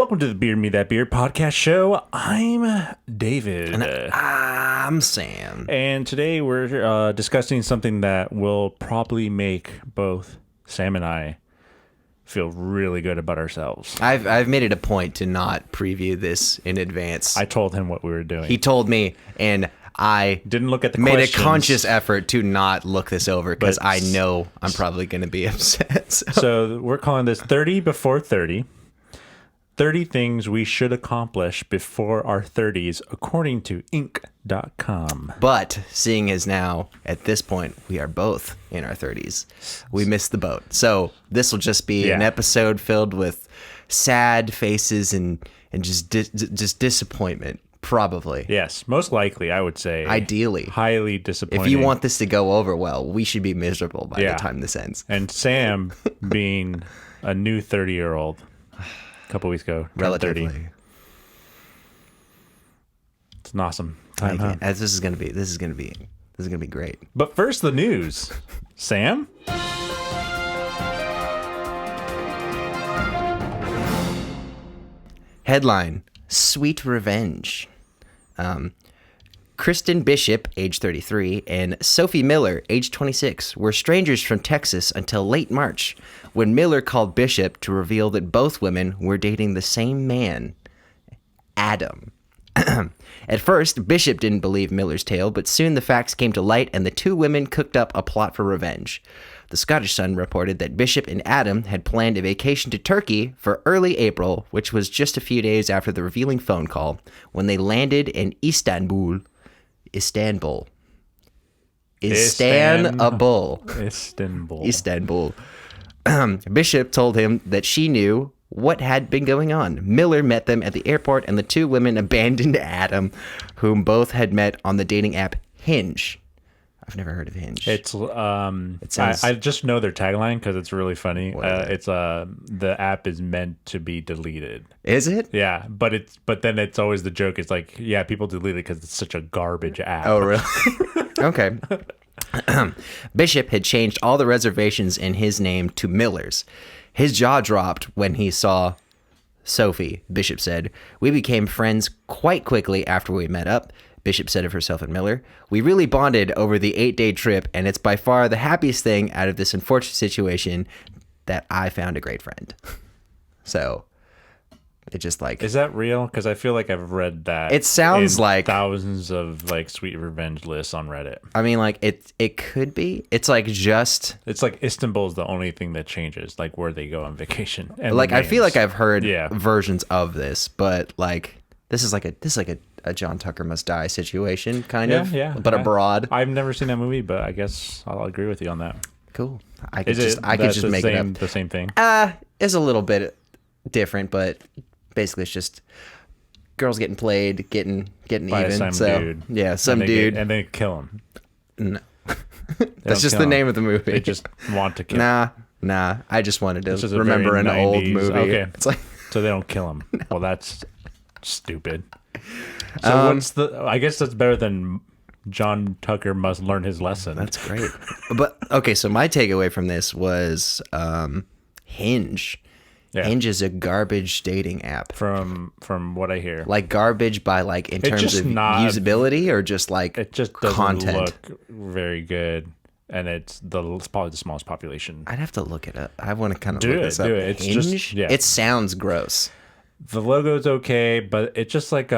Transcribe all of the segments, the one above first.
Welcome to the Beard Me That Beard podcast show. I'm David. And I'm Sam. And today we're discussing something that will probably make both Sam and I feel really good about ourselves. I've made it a point to not preview this in advance. I told him what we were doing. He told me, and I didn't look at the made questions. a conscious effort to not look this over because I know I'm probably going to be upset. So we're calling this 30 before 30. 30 things we should accomplish before our 30s, according to Inc.com. But seeing as now, at this point, we are both in our 30s, we missed the boat. So this will just be an episode filled with sad faces and just disappointment, probably. Yes, most likely, I would say. Ideally. Highly disappointing. If you want this to go over well, we should be miserable by the time this ends. And Sam, being a new 30-year-old, a couple weeks ago, relatively 30. It's an awesome time. Huh? This is gonna be great. But first, the news. Sam. Headline: Sweet Revenge. Kristen Bishop, age 33, and Sophie Miller, age 26, were strangers from Texas until late March, when Miller called Bishop to reveal that both women were dating the same man, Adam. At first, Bishop didn't believe Miller's tale, but soon the facts came to light and the two women cooked up a plot for revenge. The Scottish Sun reported that Bishop and Adam had planned a vacation to Turkey for early April, which was just a few days after the revealing phone call, when they landed in Istanbul. Istanbul. Bishop told him that she knew what had been going on. Miller met them at the airport, and the two women abandoned Adam, whom both had met on the dating app Hinge. I've never heard of Hinge. It sounds... I just know their tagline because it's really funny. It's the app is meant to be deleted. Is it? Yeah, but then it's always the joke. It's like, yeah, people delete it because it's such a garbage app. Oh, really? Okay. Bishop had changed all the reservations in his name to Miller's. His jaw dropped when he saw Sophie. Bishop said, "We became friends quite quickly after we met up." Bishop said of herself and Miller, "We really bonded over the 8-day trip, and it's by far the happiest thing out of this unfortunate situation that I found a great friend." So, it just like... Is that real? Because I feel like I've read that. It sounds like... thousands of like sweet revenge lists on Reddit. I mean, like, it could be. It's like just... It's like Istanbul is the only thing that changes, like where they go on vacation. And like, I feel like I've heard versions of this, but like, this is like a John Tucker Must Die situation, kind of, but abroad. I've never seen that movie, but I guess I'll agree with you on that. Cool. I could just make it up. The same thing. It's a little bit different, but basically it's just girls getting played, getting by even. Some dude. Yeah, some dude, and they kill him. No, that's just the name of the movie. They just want to kill. Nah. I just wanted to remember an 90s, old movie. Okay, it's like so they don't kill him. No. Well, that's stupid. So what's I guess that's better than John Tucker Must Learn His Lesson. That's great. But okay, so my takeaway from this was Hinge. Yeah. Hinge is a garbage dating app. From what I hear, like garbage by like in terms of usability or just like it just doesn't content. Look very good, and it's probably the smallest population. I'd have to look it up. I want to kind of look this up. Do it. It's Hinge? Just it sounds gross. The logo's okay, but it's just like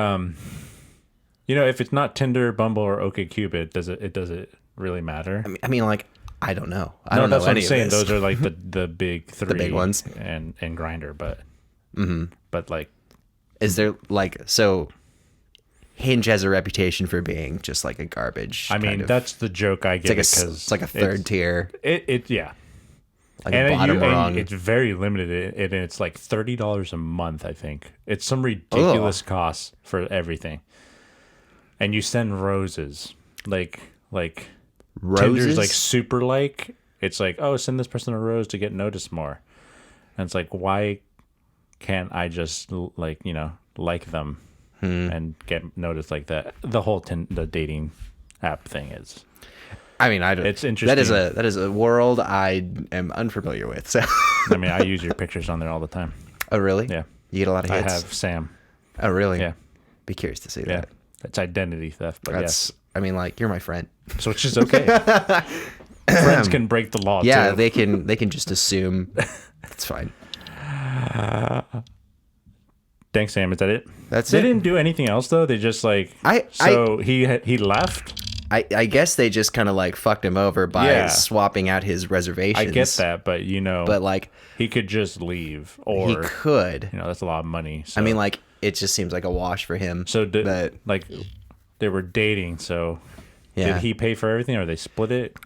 if it's not Tinder, Bumble, or OkCupid, does it really matter? I mean, like, I don't know. I don't know that's what any I'm saying. of this. Those are like the big three, the big ones, and Grindr, but but like, is there like so? Hinge has a reputation for being just like a garbage. I mean, that's the joke I get because it's like a third tier. Yeah. Like and it's very limited, and it's like $30 a month. I think it's some ridiculous cost for everything. And you send roses, like roses? Tinder's like super like. It's like, oh, send this person a rose to get noticed more, and it's like, why can't I just like them and get noticed like that? The whole the dating app thing is. I mean, it's interesting. That is a world I am unfamiliar with. So I mean, I use your pictures on there all the time. Oh, really? Yeah. You get a lot of I hits? have Sam. Oh, really? Yeah. Be curious to see Yeah. that. It's identity theft, but That's, I mean, like, you're my friend. yes. So it's just okay. Friends can break the law, Yeah, too. they can just assume. It's fine. Thanks, Sam. Is that it? That's They it. didn't do anything else, though. They just, like... he left? I guess they just kind of, like, fucked him over by Yeah. swapping out his reservations. I get that, but, you know... But, like... He could just leave, or... He could. You know, that's a lot of money. So. I mean, like, it just seems like a wash for him. So, but, like, they were dating, so... yeah. Did he pay for everything, or they split it?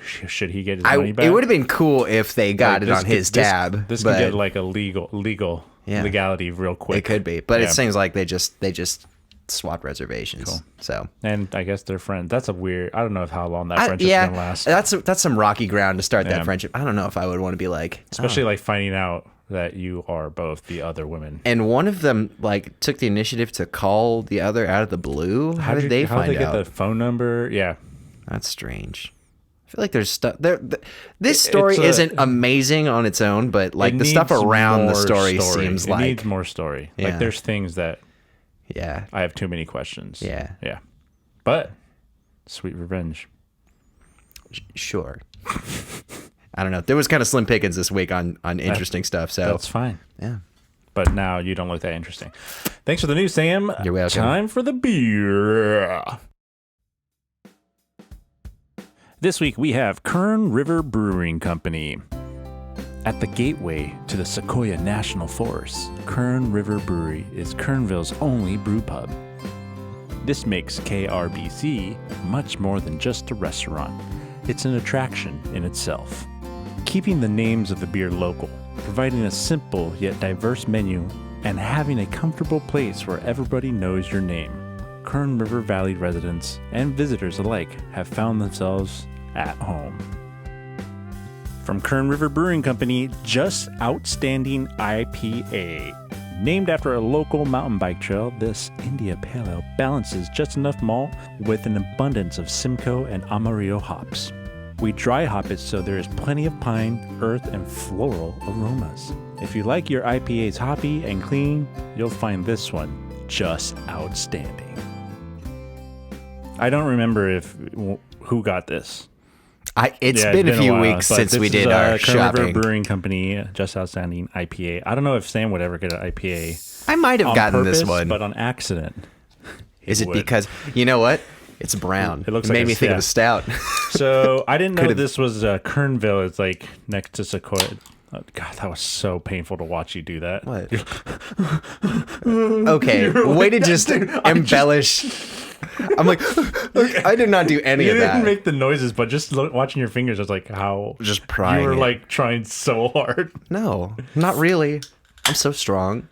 Should he get his money back? It would have been cool if they got Like, it on his tab. This but can get, like, a legality real quick. it could be. But Yeah. it seems like they just swapped reservations. Cool. So... And I guess they're friends. That's a weird... I don't know how long that friendship's gonna last. That's some rocky ground to start Yeah. that friendship. I don't know if I would want to be like... Especially, like, finding out that you are both the other women. And one of them, like, took the initiative to call the other out of the blue. How did they find get out? the phone number? Yeah. That's strange. I feel like there's stuff there. This story isn't amazing on its own, but like It the stuff needs around the more story seems it like needs more story. Yeah. Like, there's things that yeah, I have too many questions. Yeah. Yeah. But sweet revenge. sure. I don't know. There was kind of slim pickings this week on interesting stuff. So That's fine. yeah. But now you don't look that interesting. Thanks for the news, Sam. You're welcome. Time for the beer. This week we have Kern River Brewing Company. At the gateway to the Sequoia National Forest, Kern River Brewery is Kernville's only brew pub. This makes KRBC much more than just a restaurant. It's an attraction in itself. Keeping the names of the beer local, providing a simple yet diverse menu, and having a comfortable place where everybody knows your name, Kern River Valley residents and visitors alike have found themselves at home. From Kern River Brewing Company, Just Outstanding IPA. Named after a local mountain bike trail, this India Pale Ale balances just enough malt with an abundance of Simcoe and Amarillo hops. We dry hop it so there is plenty of pine, earth, and floral aromas. If you like your IPAs hoppy and clean, you'll find this one just outstanding. I don't remember who got this. It's been a few while, weeks but since this we is, did our Kern shopping. River Brewing Company, Just Outstanding IPA. I don't know if Sam would ever get an IPA. I might have on gotten purpose, this one. but on accident. Is it would. because you know what? It's brown. It looks made like me think of a stout. So I didn't know this was Kernville. It's like next to Sequoia. Oh, God, that was so painful to watch you do that. What? Okay, way to just embellish. I'm like, I did not do any You of didn't that. make the noises, but just watching your fingers, I was like, how Just prying you were it. like trying so hard. No, not really. I'm so strong.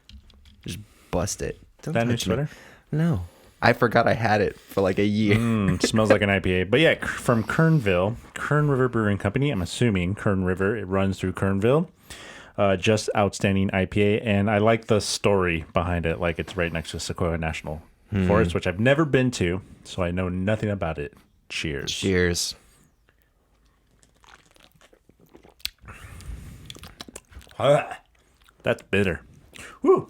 Just bust it. Don't That new touch me. sweater? No. I forgot I had it for like a year. Smells like an IPA. But yeah, from Kernville, Kern River Brewing Company. I'm assuming Kern River. It runs through Kernville. Just outstanding IPA, and I like the story behind it. Like it's right next to Sequoia National Forest, which I've never been to, so I know nothing about it. Cheers. Cheers. That's bitter. Woo.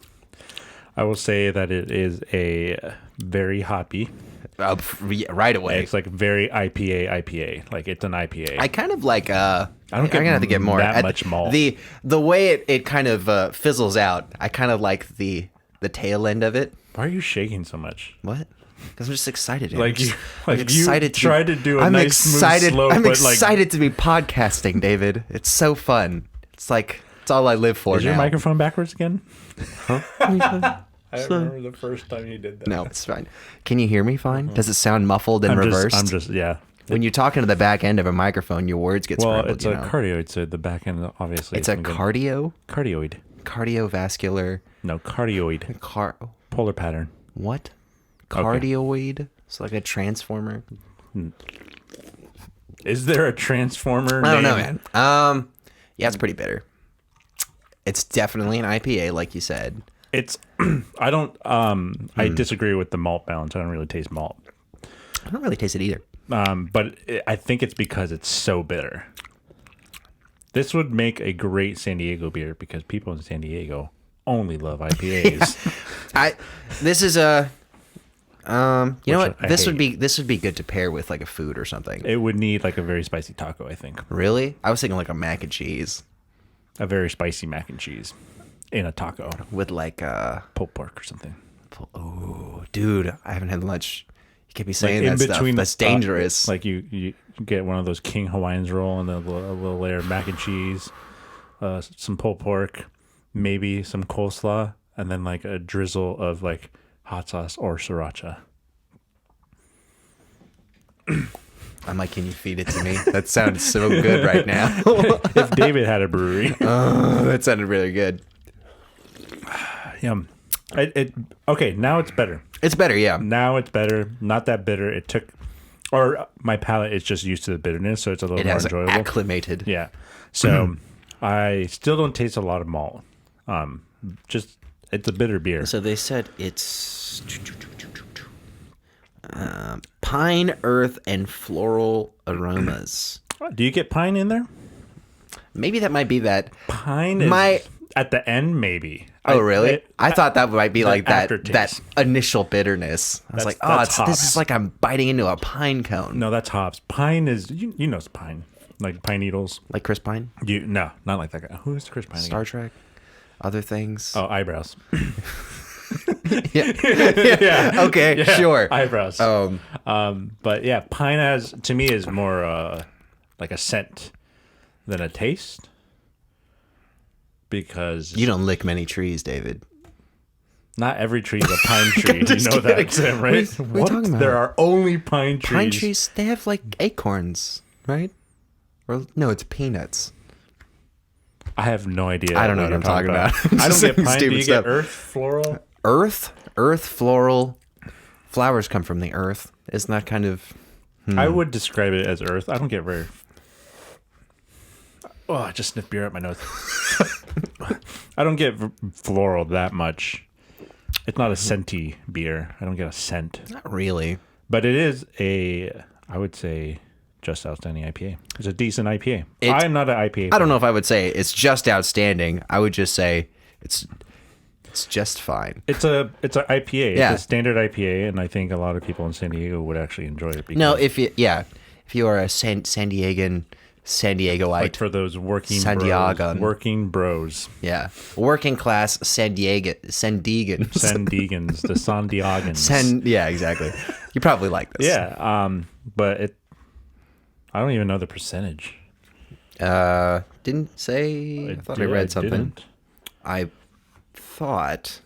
I will say that it is a very hoppy. Right away. It's like very IPA. Like it's an IPA. I kind of like. I'm get gonna have to get more. that much malt. The way it kind of fizzles out. I kind of like the tail end of it. Why are you shaking so much? What? Because I'm just excited. Like I'm you, I'm excited you tried to do a I'm nice excited. smooth slope, I'm but like, excited to be podcasting, David. It's so fun. It's like it's all I live for is now. your microphone backwards again? Huh? I remember the first time you did that. No, it's fine. Can you hear me fine? Does it sound muffled and reversed? Yeah. When you talk into the back end of a microphone, your words get Well, scrambled. it's a cardioid, so the back end obviously. It's a cardio, cardioid. cardiovascular, No, cardioid. Polar pattern. What? Cardioid? It's like a transformer. Is there a transformer? I don't know, name? man. Yeah, it's pretty bitter. It's definitely an IPA, like you said. It's. I don't. I disagree with the malt balance. I don't really taste malt. I don't really taste it either. But I think it's because it's so bitter. This would make a great San Diego beer because people in San Diego only love IPAs. This is a you know what? I This would hate. be good to pair with like a food or something. It would need like a very spicy taco, I think. Really? I was thinking like a mac and cheese A very spicy mac and cheese in a taco, with like pulled pork or something. oh, dude, I haven't had lunch. You can't be Like saying that stuff. That's dangerous. Like you get one of those King Hawaiians roll and a little layer of mac and cheese, some pulled pork, maybe some coleslaw, and then like a drizzle of like hot sauce or sriracha. I'm like, can you feed it to me? That sounds so good right now. If David had a brewery, That sounded really good. yum. Okay, now it's better. It's better, yeah. Now it's better. Not that bitter. It took, or my palate is just used to the bitterness, so it's a little It more has enjoyable. acclimated. Yeah. So I still don't taste a lot of malt. Just it's a bitter beer. So they said it's pine, earth, and floral aromas. Do you get pine in there? Maybe that might be that. Pine is My- at the end, maybe. Oh, really? I thought that might be like that aftertaste. initial bitterness. I was like, That's this hops. is like I'm biting into a pine cone. No, that's hops. Pine is you know it's pine, like pine needles. Like Chris Pine? No, not like that guy. Who's Chris Pine? Star Again? Trek? Other things? Oh, eyebrows. Yeah. Yeah. Okay, Yeah, sure. eyebrows. But yeah, pine has to me is more like a scent than a taste. Because You don't lick many trees, David. not every tree is a pine tree. You Just know that, kidding. Sam, right? What are you talking about? There are only pine trees. Pine trees, they have like acorns, right? Or no, it's peanuts. I have no idea. I don't know what I'm talking about. I'm I just don't get saying pine. Do stupid you stuff. get earth floral? Earth, floral. Flowers come from the earth. Isn't that kind of... I would describe it as earth. I don't get very... Oh, I just sniffed beer out my nose. I don't get floral that much. It's not a scenty beer. I don't get a scent. Not really. But it is I would say, just outstanding IPA. It's a decent IPA. I'm not an IPA fan. I don't know if I would say it's just outstanding. I would just say it's just fine. It's a IPA. Yeah. It's a standard IPA, and I think a lot of people in San Diego would actually enjoy it. Because, No, if you are a San Diegoite, like for those working Santiago. bros, yeah, working class San Diegans, Sandiegans, the Sandiagans. yeah, exactly. You probably like this. Yeah, but I don't even know the percentage. Didn't say. I thought I read something. Didn't. I thought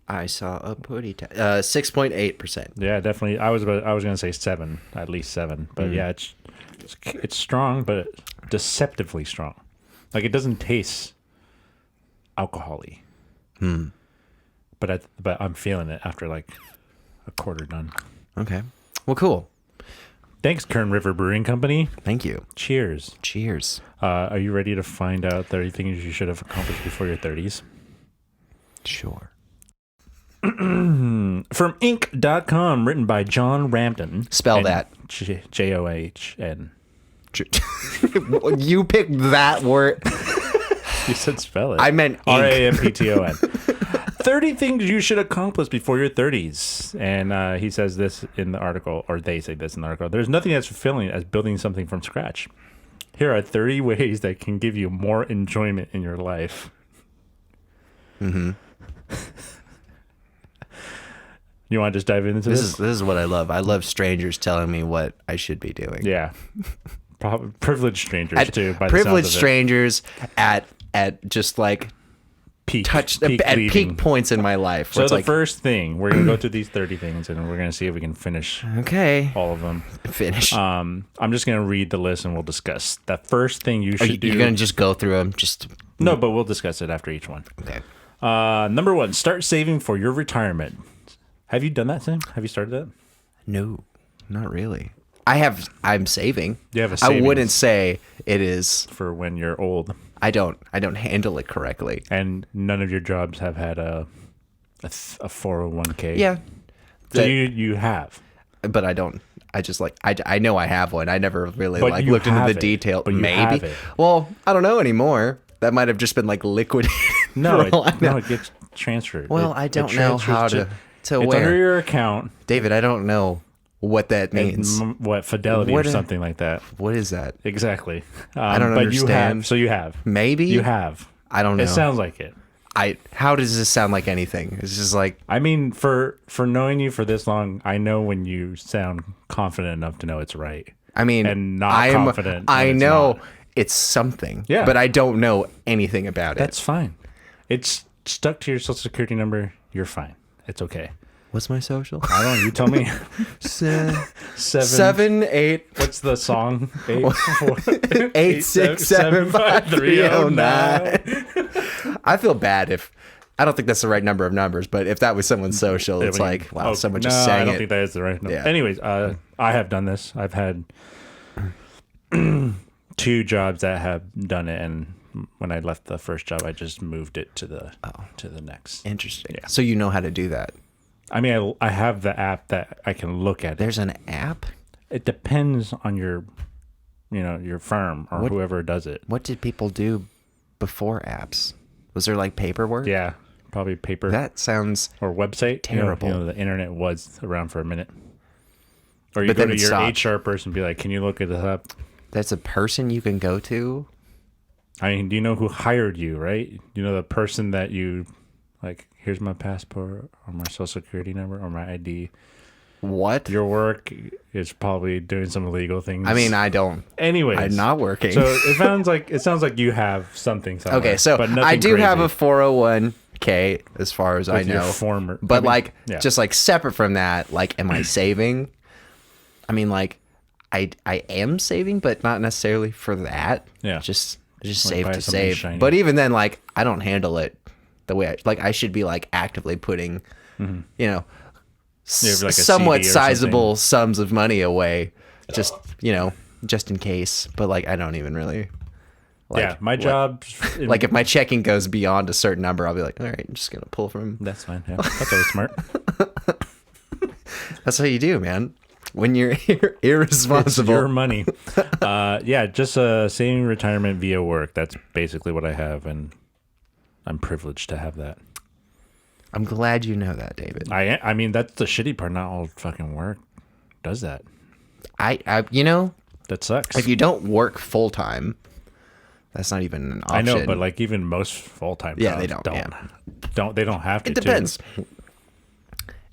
I saw a pretty 6.8%. Yeah, definitely. I was gonna say 7, at least 7. But yeah, it's strong, but deceptively strong. Like it doesn't taste alcohol-y. But I'm feeling it after like a quarter done. Okay. Well, cool. Thanks, Kern River Brewing Company. Thank you. Cheers. Cheers. Are you ready to find out 30 things you should have accomplished before your 30s? Sure. From Inc.com, written by John Rampton. Spell and that. John. You picked that word. You said spell it. I meant Inc. Rampton. 30 things you should accomplish before your 30s. And he says this in the article, or they say this in the article. There's nothing as fulfilling as building something from scratch. Here are 30 ways that can give you more enjoyment in your life. Mm-hmm. You want to just dive into this? This is what I love. I love strangers telling me what I should be doing. Yeah. Privileged strangers, too. By the Privileged sounds of it. strangers at just like Peak peak leading. points in my life. So where it's the like, first thing, we're going to go through these 30 things, and we're going to see if we can finish okay, all of them. finish. I'm just going to read the list, and we'll discuss. The first thing you should do... You're gonna just go through them? Just No, but we'll discuss it after each one. okay. Number 1, start saving for your retirement. Have you done that, Sam? Have you started that? No, not really. I'm saving. You have a I savings. wouldn't say it is. For when you're old. I don't handle it correctly. And none of your jobs have had a 401k. Yeah. So you have. But I don't. I just like I know I have one. I never really But like you looked into have the it. detail. But you Maybe. have it. Well, I don't know anymore. That might have just been like liquidated No, For all I know. it gets transferred. Well, I don't know how to It's where. under your account. David, I don't know what that means. What Fidelity or something like that. What is that? Exactly. I don't but understand. You have. Maybe You have. I don't know. It sounds like it. How does this sound like anything? It's just like, I mean, for knowing you for this long, I know when you sound confident enough to know it's right. I mean, and not confident. I when know it's not. it's something. Yeah. But I don't know anything about it. That's fine. It's stuck to your social security number. You're fine. It's okay. What's my social? I don't know. You tell me. 7 8. What's the song? 8675309. I feel bad if I don't think that's the right number of numbers, but if that was someone's social, it's like, wow, someone just sang it. I don't think that is the right number. Yeah. Anyways, I have done this. I've had 2 jobs that have done it, and when I left the first job, I just moved it to the next. Interesting. Yeah. So you know how to do that. I mean, I have the app that I can look at. There's an app? It depends on your firm or whoever does it. What did people do before apps? Was there like paperwork? Yeah, probably paper. That sounds or website. terrible. The internet was around for a minute. Or you But go then to it your stopped. HR person and be like, can you look it up? That's a person you can go to? I mean, do you know who hired you, right? You know the person that you, like, here's my passport or my social security number or my ID. What? Your work is probably doing some illegal things. I mean, I don't. Anyways. I'm not working. So it sounds like you have something somewhere. Okay, so but I do have a crazy. 401k as far as I With your know. former- But I mean, like yeah. just like separate from that, like am I saving? I mean like I am saving, but not necessarily for that. Yeah. Just Like save buy to something save. shiny. But even then like I don't handle it the way I should be like actively putting you know You have, like, a somewhat CD or sizable sums of money away just just in case. But like I don't even really yeah, my job. like if my checking goes beyond a certain number, I'll be like, all right, I'm just gonna pull from. That's fine. Yeah, that's always smart. That's what you do, man. When you're irresponsible. It's your money. Yeah, just saving retirement via work. That's basically what I have, and I'm privileged to have that. I'm glad you know that, David. I mean, that's the shitty part. Not all fucking work does that. I That sucks. if you don't work full time, that's not even an option. I know, but like even most full time Yeah, jobs they don't, they don't have to. it depends.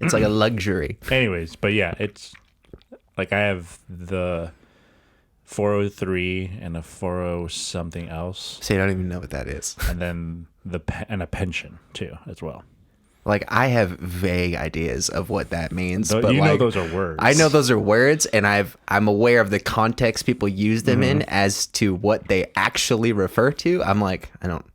It's like a luxury. Anyways, but yeah, it's like I have the 403 and a 40 something else, So you don't even know what that is. and then and a pension too as well. Like I have vague ideas of what that means, So but you like, know those are words. I know those are words, and I'm aware of the context people use them in as to what they actually refer to. I'm like, I don't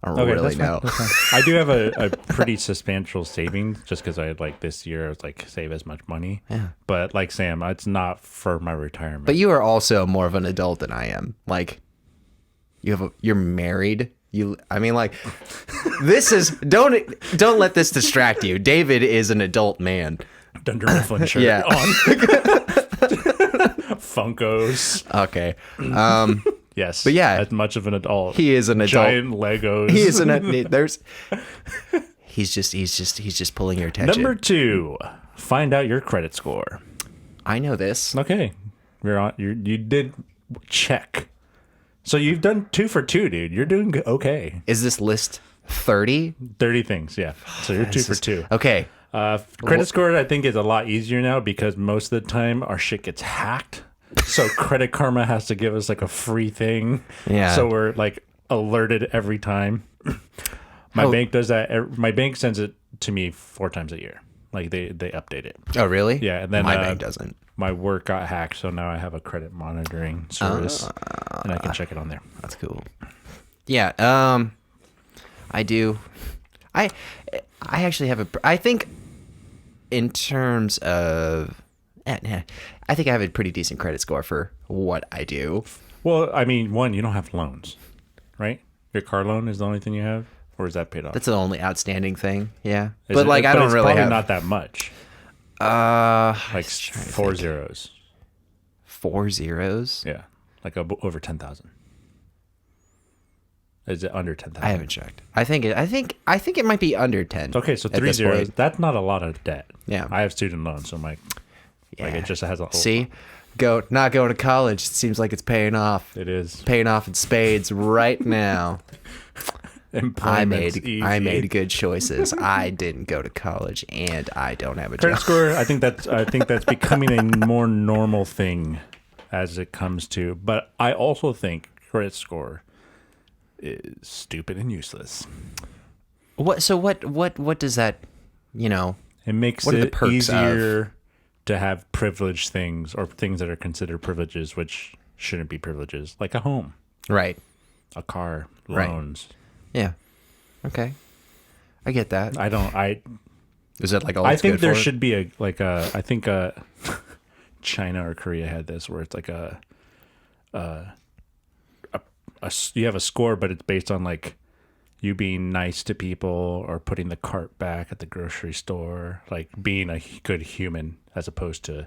really that's fine, know. that's fine. I do have a pretty substantial savings just because I had like this year I was like save as much money. Yeah. But like Sam, it's not for my retirement. But you are also more of an adult than I am. Like, you're married. I mean, like, this is don't let this distract you. David is an adult man. Dunder Mifflin shirt Yeah. on. Funkos. Okay. Yes. But yeah. As much of an adult. He is an adult. Giant Legos. He is he's just pulling your attention. Number 2, find out your credit score. I know this. Okay. You did check. So you've done 2 for 2, dude. You're doing okay. Is this list 30? 30 things, yeah. So you're 2 for 2. Okay. Credit score, I think, is a lot easier now because most of the time our shit gets hacked. So Credit Karma has to give us like a free thing. Yeah. So we're like alerted every time. My bank does that. My bank sends it to me 4 times a year. Like they update it. Oh, really? Yeah, and then my bank doesn't. My work got hacked, so now I have a credit monitoring service, and I can check it on there. That's cool. Yeah. I do. I actually have I think in terms of, I think I have a pretty decent credit score for what I do. Well, I mean, one, you don't have loans, right? Your car loan is the only thing you have, or is that paid off? That's the only outstanding thing. Yeah. Is but it- like I don't it's really probably have not that much. like Like 4 zeros. 4 zeros. Yeah, like over 10,000. Is it under 10,000? I haven't checked. I think it might be under 10. Okay, so at 3 this zeros. point. That's not a lot of debt. Yeah. I have student loans, so like it just has a whole. See, not going to college. It seems like it's paying off. It is. Paying off in spades right now. I made good choices. I didn't go to college, and I don't have a Credit job. score. I think that's becoming a more normal thing as it comes to. But I also think credit score is stupid and useless. What does that, It makes what are the it perks easier to have privileged things or things that are considered privileges, which shouldn't be privileges, like a home, right? a car, Right. loans. Yeah. Okay. I get that. Is it like all I it's think good there for? should be I think China or Korea had this where it's like you have a score, but it's based on like you being nice to people or putting the cart back at the grocery store, like being a good human as opposed to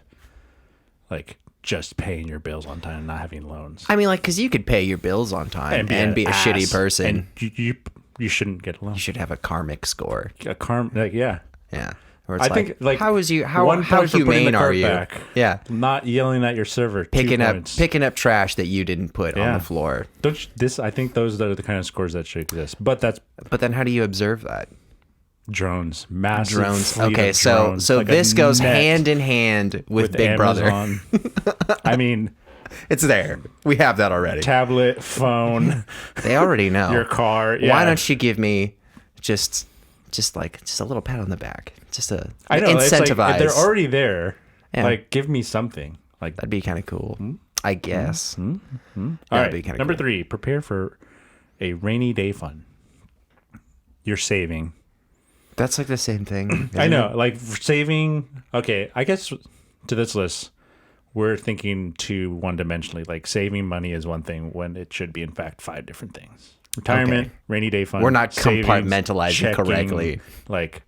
like just paying your bills on time and not having loans. I mean, like, because you could pay your bills on time and be a ass, shitty person. And you shouldn't get a loan. You should have a karmic score. Yeah. Yeah. Where it's I think like how is you how one how point for putting the humane are cart you? back. Yeah. Not yelling at your server. 2 points. Picking up trash that you didn't put on the floor. I think those are the kind of scores that should exist. But that's But then how do you observe that? drones, massive Drones. fleet Okay, of so drones, so like a this goes net hand in hand with Big Brother. Amazon. I mean, It's there. We have that already. tablet, phone, They already know. your car. Yeah. Why don't you give me just a little pat on the back? Just a I know it's incentivize. like, if they're already there. Yeah. Like, give me something. Like, That'd be kind of cool. I guess. all That'd right. be kinda Number cool. 3, prepare for a rainy day fund. You're saving. That's like the same thing. I know, like saving. Okay, I guess to this list, we're thinking too one-dimensionally. Like saving money is one thing when it should be, in fact, 5 different things: retirement, Okay. rainy day fund. We're not savings, compartmentalizing checking, correctly. Like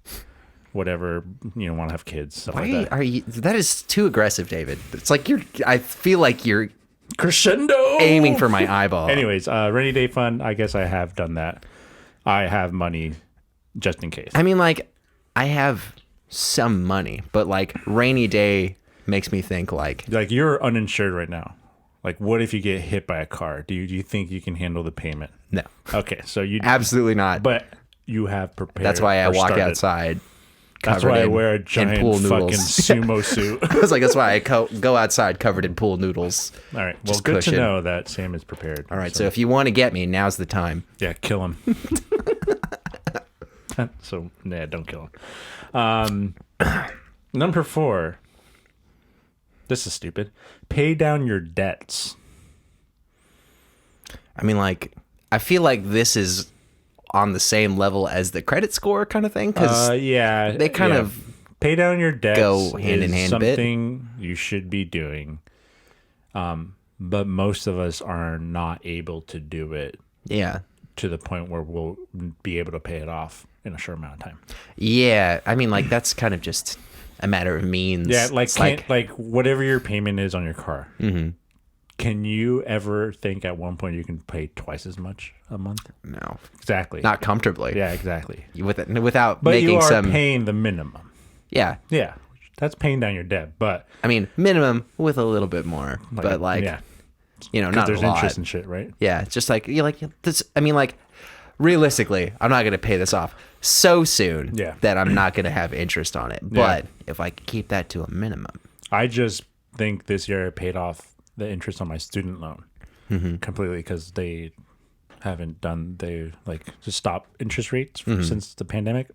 whatever want to have kids. Stuff Why like that. are you? That is too aggressive, David. It's like I feel like you're Crescendo aiming for my eyeball. Anyways, rainy day fund. I guess I have done that. I have money just in case. I mean, like, I have some money, but like rainy day makes me think like you're uninsured right now. Like, what if you get hit by a car? Do you think you can handle the payment? no, Okay, so you absolutely not. But you have prepared. That's why I or walk started. outside. That's covered why I in- wear a in giant pool fucking noodles. sumo suit. I was like, that's why I go outside covered in pool noodles. All right. Well, Just good cushion. to know that Sam is prepared. All right, so if you want to get me, now's the time. yeah, kill him. So don't kill him. Number 4. This is stupid. Pay down your debts. I mean, like, I feel like this is on the same level as the credit score kind of thing because Yeah, they kind of pay down your debts. go hand in hand a bit. Something you should be doing. But most of us are not able to do it yeah. to the point where we'll be able to pay it off in a short amount of time. Yeah, I mean, like, that's kind of just a matter of means. Yeah, like It's like whatever your payment is on your car. Mm-hmm. Can you ever think at one point you can pay twice as much a month? no, Exactly. not comfortably. Yeah, exactly. Without But making you are some. paying the minimum. Yeah, Yeah, that's paying down your debt. But I mean, minimum with a little bit more, but like, yeah, not there's a lot. interest and shit, right? Yeah, it's just like you're like this. I mean, like, realistically, I'm not gonna pay this off so soon Yeah. that I'm not gonna have interest on it. But if I could keep that to a minimum, I just think this year I paid off the interest on my student loan completely because they haven't just stop interest rates since the pandemic.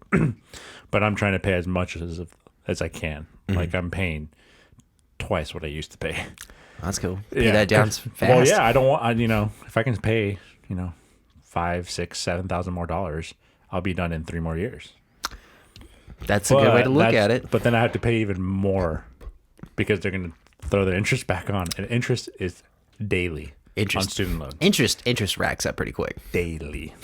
But I'm trying to pay as much as I can. Like I'm paying twice what I used to pay. that's cool. Pay that down fast. Well, yeah, I don't want. If I can pay, $5,000, $6,000, $7,000 more dollars, I'll be done in 3 more years. That's a good way to look at it. But then I have to pay even more because they're going to throw the interest back on, and interest is daily on student loans. Interest racks up pretty quick. Daily.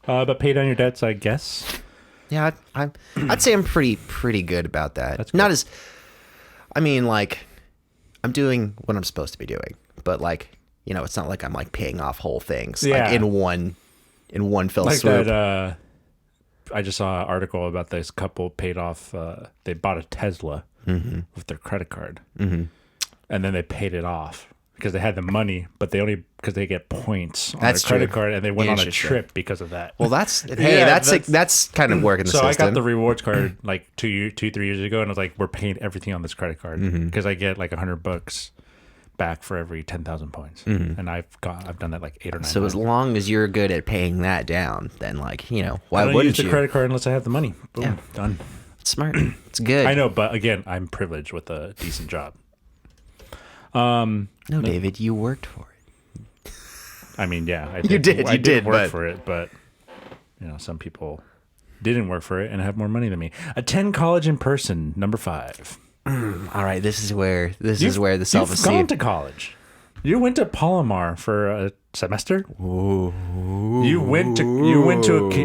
But pay down your debts, I guess. Yeah, I'd say I'm pretty good about that. That's Not good. as, I mean, like, I'm doing what I'm supposed to be doing, but like, you know, it's not like I'm like paying off whole things Yeah. like in one fell Like swoop. that, I just saw an article about this couple paid off, they bought a Tesla with their credit card. And then they paid it off because they had the money, but they only, because they get points on That's their credit true. card, and they went on a Interesting. trip because of that. Well, that's hey, Yeah, that's kind of working the So system. I got the rewards card like 3 years ago, and I was like, we're paying everything on this credit card because I get like $100 back for every 10,000 points, and I've done that like 8 or 9 So times. as long as you're good at paying that down, then like, you know, I why don't wouldn't use the you? credit card unless I have the money. Boom, Yeah. done. It's smart. It's good. I know, but again, I'm privileged with a decent job. No, David, you worked for it. I mean, yeah, I You did, I you did did, work but- for it, but you know, some people didn't work for it and have more money than me. Attend college in person, number 5. All right, this is where the You've gone self-esteem. to college. You went to Palomar for a semester. Ooh. You went to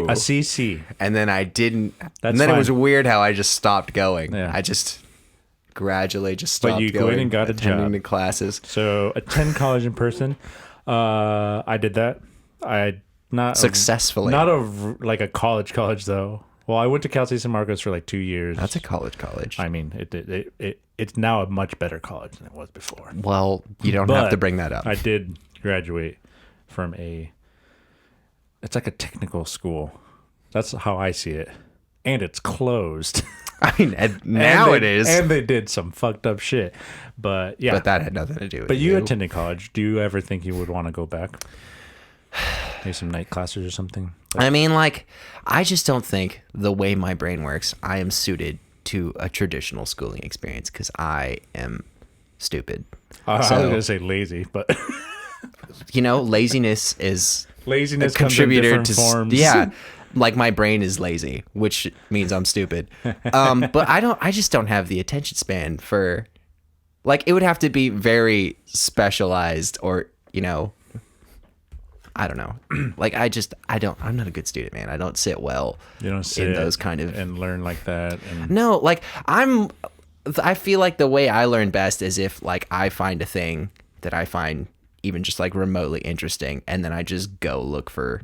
a CC. And then I didn't. That's and then fine. it was weird how I just stopped going. Yeah. I just gradually just stopped you going. went and got a attending job. the classes. So attend college in person. I did that. I not Successfully. Not like a college though. Well, I went to Cal State San Marcos for like 2 years. That's a college. I mean, it's now a much better college than it was before. Well, you don't have to bring that up. I did graduate from it's like a technical school. That's how I see it. And it's closed. I mean, now it is. And they did some fucked up shit. But yeah. But that had nothing to do with But you attended college. Do you ever think you would want to go back? Maybe some night classes or something? I mean, like, I just don't think the way my brain works, I am suited to a traditional schooling experience because I am stupid. I was So- going to say lazy, but You know, laziness is laziness a contributor comes in different forms. Yeah, like my brain is lazy, which means I'm stupid. But I just don't have the attention span for, like, it would have to be very specialized or, you know, I don't know. Like, I'm not a good student, man. I don't sit well You don't sit in those kind of, and learn like that. And no, like I feel like the way I learn best is if like I find a thing that I find even just like remotely interesting, and then I just go look for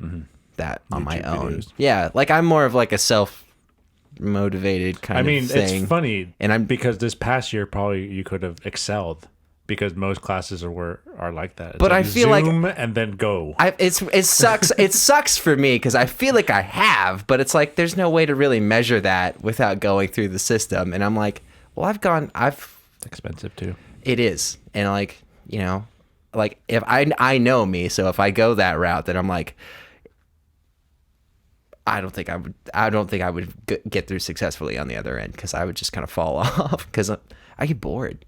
that on my YouTube own. videos. Yeah, like I'm more of like a self-motivated kind I mean, of thing. it's funny, And I'm- because this past year probably you could have excelled because most classes are like that. It's But like I feel like- Zoom and then go. It sucks. It sucks for me because I feel like I have, but it's like there's no way to really measure that without going through the system. And I'm like, well, It's expensive too. It is. And like, you know, like if I know me, so if I go that route, then I'm like, I don't think I would get through successfully on the other end because I would just kind of fall off because I get bored.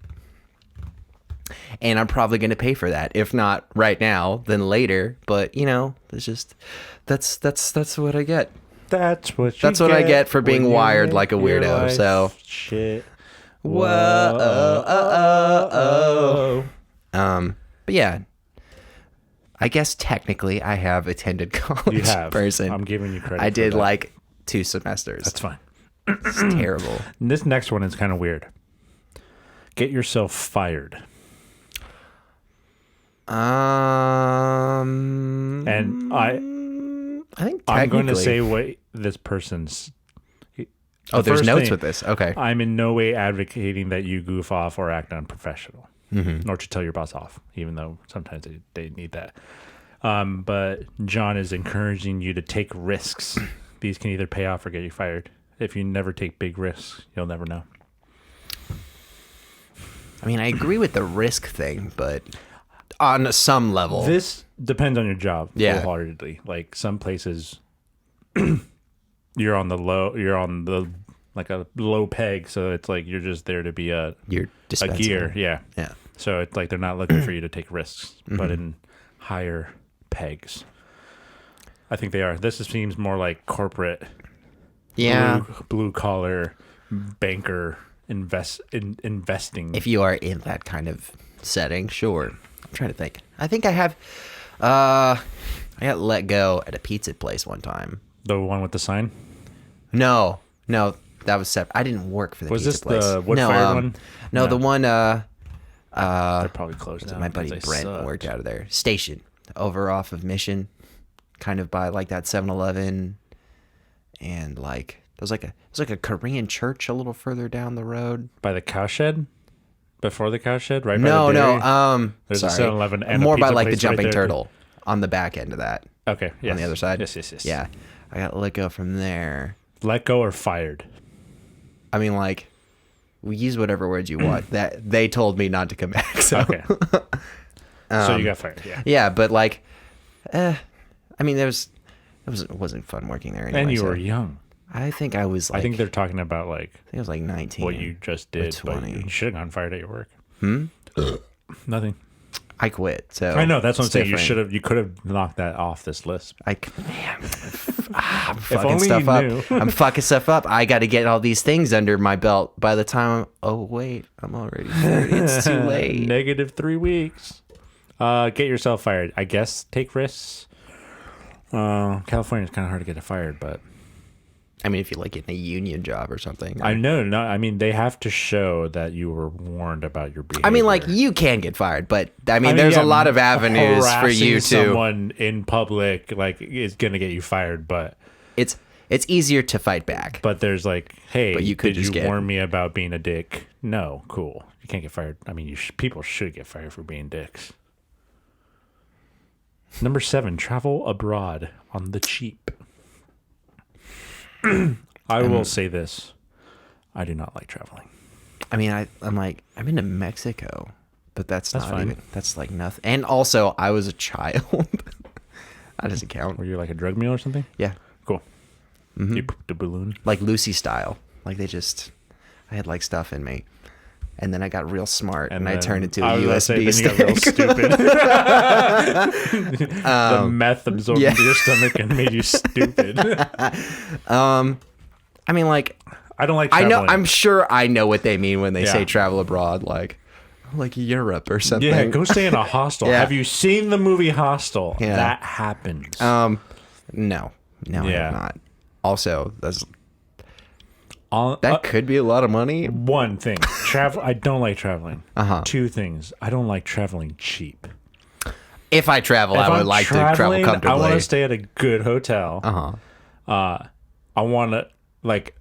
And I'm probably going to pay for that. If not right now, then later. But you know, it's just that's what I get. That's what I get for being wired like a weirdo. So shit. Whoa. But yeah, I guess technically I have attended college. You have. Person. I'm giving you credit. I for did that. like 2 semesters. That's fine. It's terrible. And this next one is kind of weird. Get yourself fired. And I think I'm going to technically- say what this person's. Oh, the there's first notes thing, with this. Okay. I'm in no way advocating that you goof off or act unprofessional, nor to tell your boss off, even though sometimes they need that. But John is encouraging you to take risks. These can either pay off or get you fired. If you never take big risks, you'll never know. I mean, I agree with the risk thing, but on some level. This depends on your job Yeah. wholeheartedly. Like some places, you're on the like a low peg, so it's like you're just there to be a You're dispensable. gear, yeah. Yeah. So it's like they're not looking for you to take risks, but in higher pegs, I think they are. Seems more like corporate, Yeah. blue collar, banker investing. If you are in that kind of setting, sure. I'm trying to think. I think I have. I got let go at a pizza place one time. The one with the sign. No, that was separate. I didn't work for the Was pizza this place. the wood-fired one? No, No. the one. They're probably closed down. My buddy 'cause they Brent sucked. worked out of there. Station over off of Mission, kind of by like that 7-Eleven, and like it was like a Korean church a little further down the road. By the cowshed? Before the cowshed? Right by No, the dairy? no. There's sorry. a 7-Eleven and more a pizza by like the place Jumping right there. Turtle on the back end of that. Okay, yes. On the other side. Yes. Yeah, I got let go from there. Let go or fired? I mean, like, we use whatever words you want. That they told me not to come back. So. Okay. So you got fired, yeah. Yeah, but like, I mean, it wasn't fun working there anyway. And you so were young. I think I was like. I think they're talking about like I think I was like 19. what you just did, but 20. you should have gotten fired at your work. Nothing. I quit. So I know, that's what I'm it's saying. different. You could have knocked that off this list. Man, I'm fucking only stuff you up. knew. I'm fucking stuff up. I got to get all these things under my belt by the time. Oh wait, I'm already 30. It's too late. Negative 3 weeks. Get yourself fired. I guess take risks. California's kind of hard to get fired, but I mean, if you like getting a union job or something. I know. No, I mean they have to show that you were warned about your behavior. I mean, like you can get fired, but I mean, there's a lot of avenues for you to. Someone in public like is gonna get you fired, but It's easier to fight back. but there's like, hey, But you could did just you get- warn me about being a dick? No, cool. You can't get fired. I mean, people should get fired for being dicks. Number 7, travel abroad on the cheap. I will say this. I do not like traveling. I mean, I'm like, I've been to Mexico, but that's not fine. even, that's like nothing. And also, I was a child. That doesn't count. Were you like a drug mule or something? Yeah. Cool. You pooped a balloon? Like Lucy style. Like I had like stuff in me. And then I got real smart and I then- turned into I a was gonna USB say, then you got real stick. stupid. The meth absorbed yeah. into your stomach and made you stupid. I mean, like, I don't like I traveling. know, I'm sure I know what they mean when they Yeah. say travel abroad, like Europe or something. Yeah, go stay in a hostel. Yeah. Have you seen the movie Hostel? Yeah. That happens. No, I Yeah. have not. Also, that On- could be a lot of money. one thing, travel. I don't like traveling. Uh-huh. 2 things. I don't like traveling cheap. If I travel, I If would I'm like to travel traveling, comfortably. I want to stay at a good hotel. Uh-huh. I want to like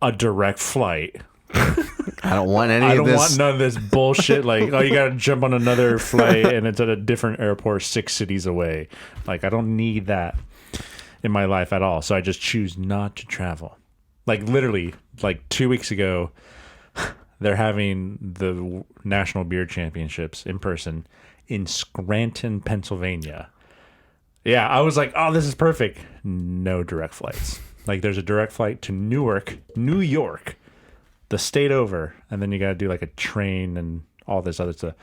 a direct flight. I don't want any I of don't this. want none of this bullshit. Like, oh, you got to jump on another flight and it's at a different airport 6 cities away. Like, I don't need that in my life at all. So I just choose not to travel. Like, literally, like 2 weeks ago, they're having the National Beer Championships in person in Scranton, Pennsylvania. Yeah, I was like, oh, this is perfect. No direct flights. Like, there's a direct flight to Newark, New York, the state over, and then you got to do like a train and all this other stuff.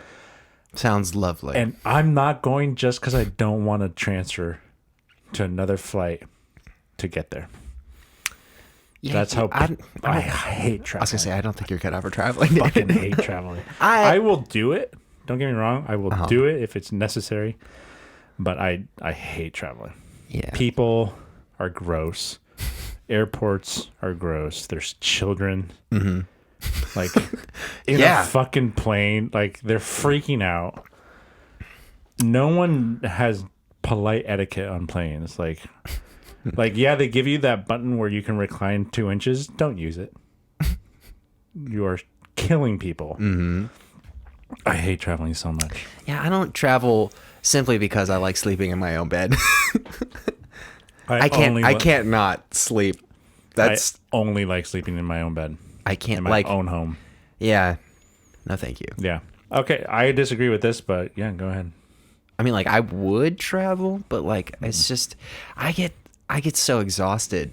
Sounds lovely. And I'm not going just because I don't want to transfer to another flight to get there. Yeah, That's how I hate traveling. was gonna say I don't think you're cut out for traveling. Fucking hate traveling. I will do it. Don't get me wrong. I will do it if it's necessary. But I hate traveling. Yeah. People are gross. Airports are gross. There's children. Like in Yeah. a fucking plane. Like they're freaking out. No one has polite etiquette on planes. Like yeah, they give you that button where you can recline 2 inches. Don't use it. You are killing people. I hate traveling so much. Yeah, I don't travel simply because I like sleeping in my own bed. I can't not sleep. That's I only like sleeping in my own bed. I can't In my like own home. Yeah. No, thank you. Yeah. Okay, I disagree with this, but yeah, go ahead. I mean, like I would travel, but like it's just I get so exhausted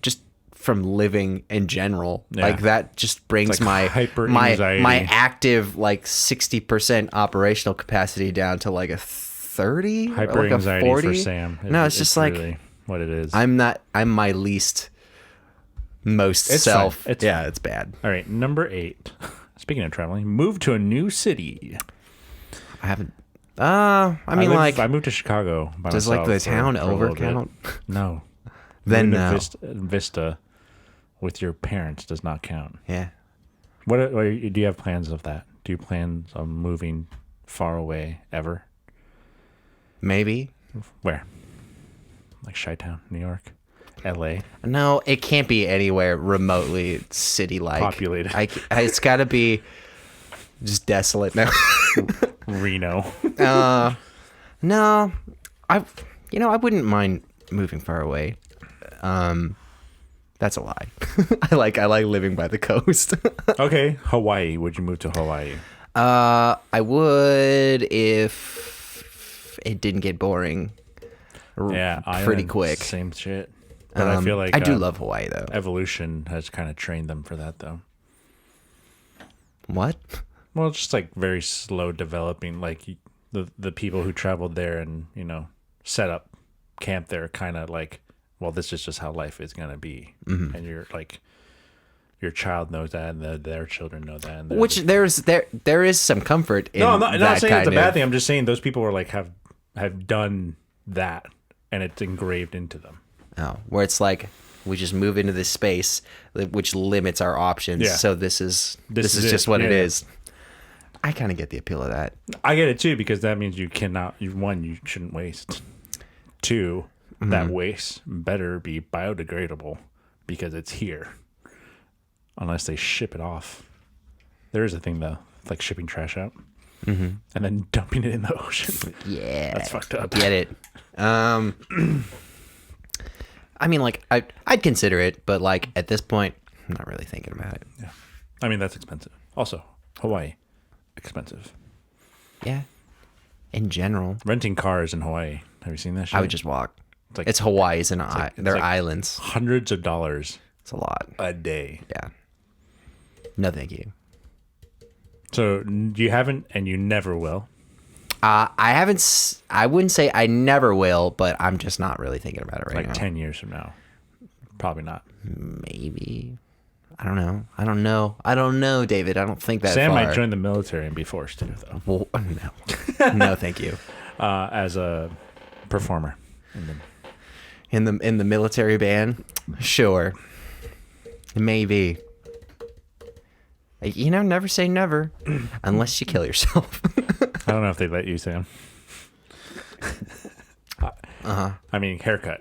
just from living in general. Yeah. Like that just brings like my hyper-anxiety. active like 60% operational capacity down to like a 30, Hyper like a anxiety 40. for Sam. No, it's just like really what it is. I'm my least most It's self. fine. It's yeah, fine. it's bad. All right, number 8. Speaking of traveling, move to a new city. I haven't I mean, I moved to Chicago by does myself. like the for town a little over bit. count? No. Then Moving to no. Vista with your parents does not count. Yeah. What do you have plans of that? Do you plan on moving far away ever? Maybe. Where? Like Chi-Town, New York, L.A. No, it can't be anywhere remotely city-like. Populated. It's got to be just desolate now. Reno. No, I wouldn't mind moving far away. That's a lie. I like living by the coast. Okay, Hawaii. Would you move to Hawaii? I would if it didn't get boring. Yeah, pretty island, quick. Same shit. But I feel like I do love Hawaii though. evolution has kind of trained them for that, though. What? Well, it's just like very slow developing. Like the people who traveled there and set up camp there, kind of like, well, this is just how life is gonna be, and you're like, your child knows that, and their children know that. And Which there is some comfort in. No, I'm not saying it's a bad of thing. I'm just saying those people were like have done that, and it's engraved into them. Oh, where it's like we just move into this space which limits our options. Yeah. So this is just what it is. I kind of get the appeal of that. I get it too, because that means you cannot. One, you shouldn't waste. Two, that waste better be biodegradable because it's here. Unless they ship it off. There is a thing though, like shipping trash out and then dumping it in the ocean. Yeah, that's fucked up. Get it? I mean, like I'd consider it, but like at this point, I'm not really thinking about it. Yeah, I mean that's expensive. Also, Hawaii, expensive. Yeah, in general, renting cars in Hawaii. Have you seen that shit? I would just walk. It's Hawaii's and they're islands. Hundreds of dollars. It's a lot a day. Yeah. No, thank you. So you haven't, and you never will. I haven't. I wouldn't say I never will, but I'm just not really thinking about it right now. Like 10 years from now, probably not. Maybe. I don't know, David. I don't think that Sam far. might join the military and be forced to, though. Well, no, no, thank you. As a performer in the military band, sure, maybe. Never say never, unless you kill yourself. I don't know if they let you, Sam. I mean, haircut.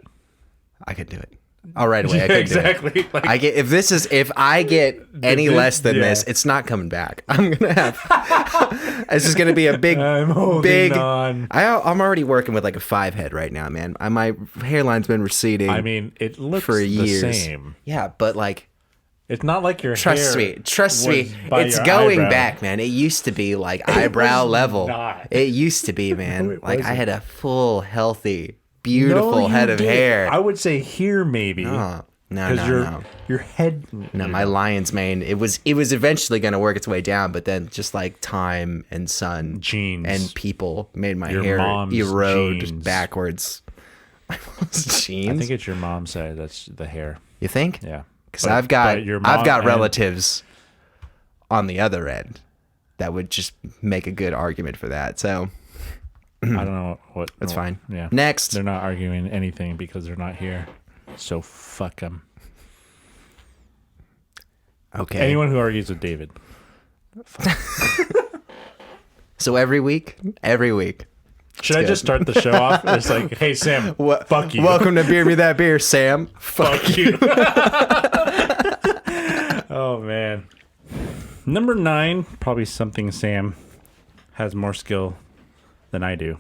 I could do it. Oh, right away. I could exactly. Do it. Like, if I get any less than this, it's not coming back. I'm gonna have. It's just gonna be a big. I'm holding on. I'm already working with like a 5 head right now, man. My hairline's been receding. I mean, it looks for years. the same. Yeah, but like. It's not like your Trust hair. me. It's going back, man. It used to be like eyebrow level. Not. It used to be, man. No, like I had a full, healthy, beautiful head of hair. I would say here maybe. No. Your head. No, my lion's mane. It was eventually going to work its way down, but then just like time and sun, genes, and people made my your hair erode genes. backwards. Genes. I think it's your mom's side. That's the hair. You think? Yeah. Because I've got relatives on the other end that would just make a good argument for that. So I don't know what. That's fine. Yeah. Next. They're not arguing anything because they're not here. So fuck them. Okay. Anyone who argues with David. So every week. Should I just start the show off? It's like, hey, Sam, fuck you. Welcome to Beer Me That Beer, Sam. Fuck you. Oh, man. Number 9, probably something Sam has more skill than I do.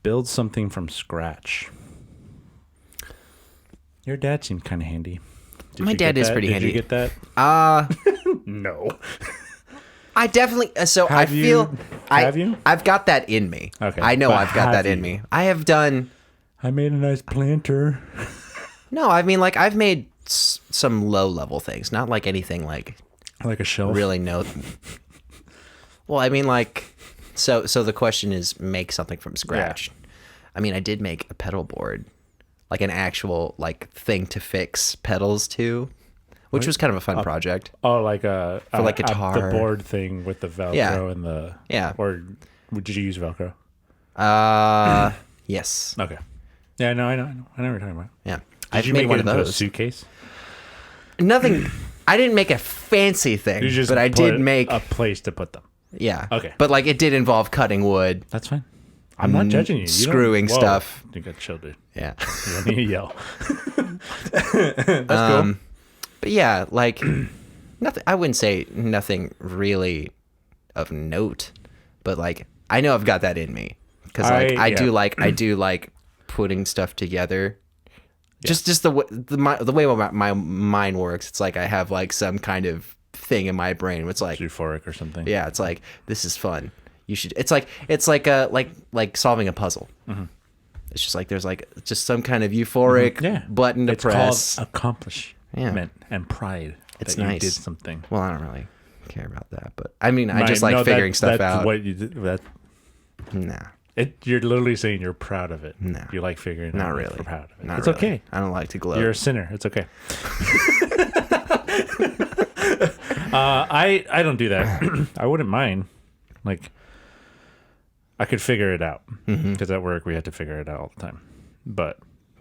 Build something from scratch. Your dad seemed kind of handy. My dad is pretty handy. Did you get that? No. I definitely. So have I feel. Have you? I've got that in me. Okay. I know I've got that in me. I have done. I made a nice planter. No, I mean, like, I've made some low-level things. Not like anything like a shelf? Really no. Well, I mean, like, so the question is make something from scratch. Yeah. I mean, I did make a pedal board. Like an actual, like, thing to fix pedals to. Which was kind of a fun project. Oh, like for like guitar, the board thing with the Velcro and the Or did you use Velcro? Yes. Okay. Yeah, no, I know what you're talking about. Yeah, Did you made one of those. A suitcase? Nothing. I didn't make a fancy thing, but I did make a place to put them. Yeah. Okay. But like it did involve cutting wood. That's fine. I'm not judging you. Screwing stuff. You got chill, dude. Yeah. You don't need to yell. That's cool. But yeah, like nothing. I wouldn't say nothing really of note, but like I know I've got that in me because like I do like putting stuff together. Yeah. Just the way my mind works. It's like I have like some kind of thing in my brain. It's like euphoric or something. Yeah, it's like this is fun. You should. It's like solving a puzzle. Mm-hmm. It's just like there's like just some kind of euphoric button to press. It's called accomplishment and pride. It's that nice. You did something. Well, I don't really care about that, but I mean, I just like figuring stuff that's out. What you did? Nah. You're literally saying you're proud of it. No. You like figuring it out. Not really. You're proud of it. Not it's really. okay. I don't like to gloat. You're a sinner. It's okay. I don't do that. I wouldn't mind. Like, I could figure it out because at work we have to figure it out all the time. But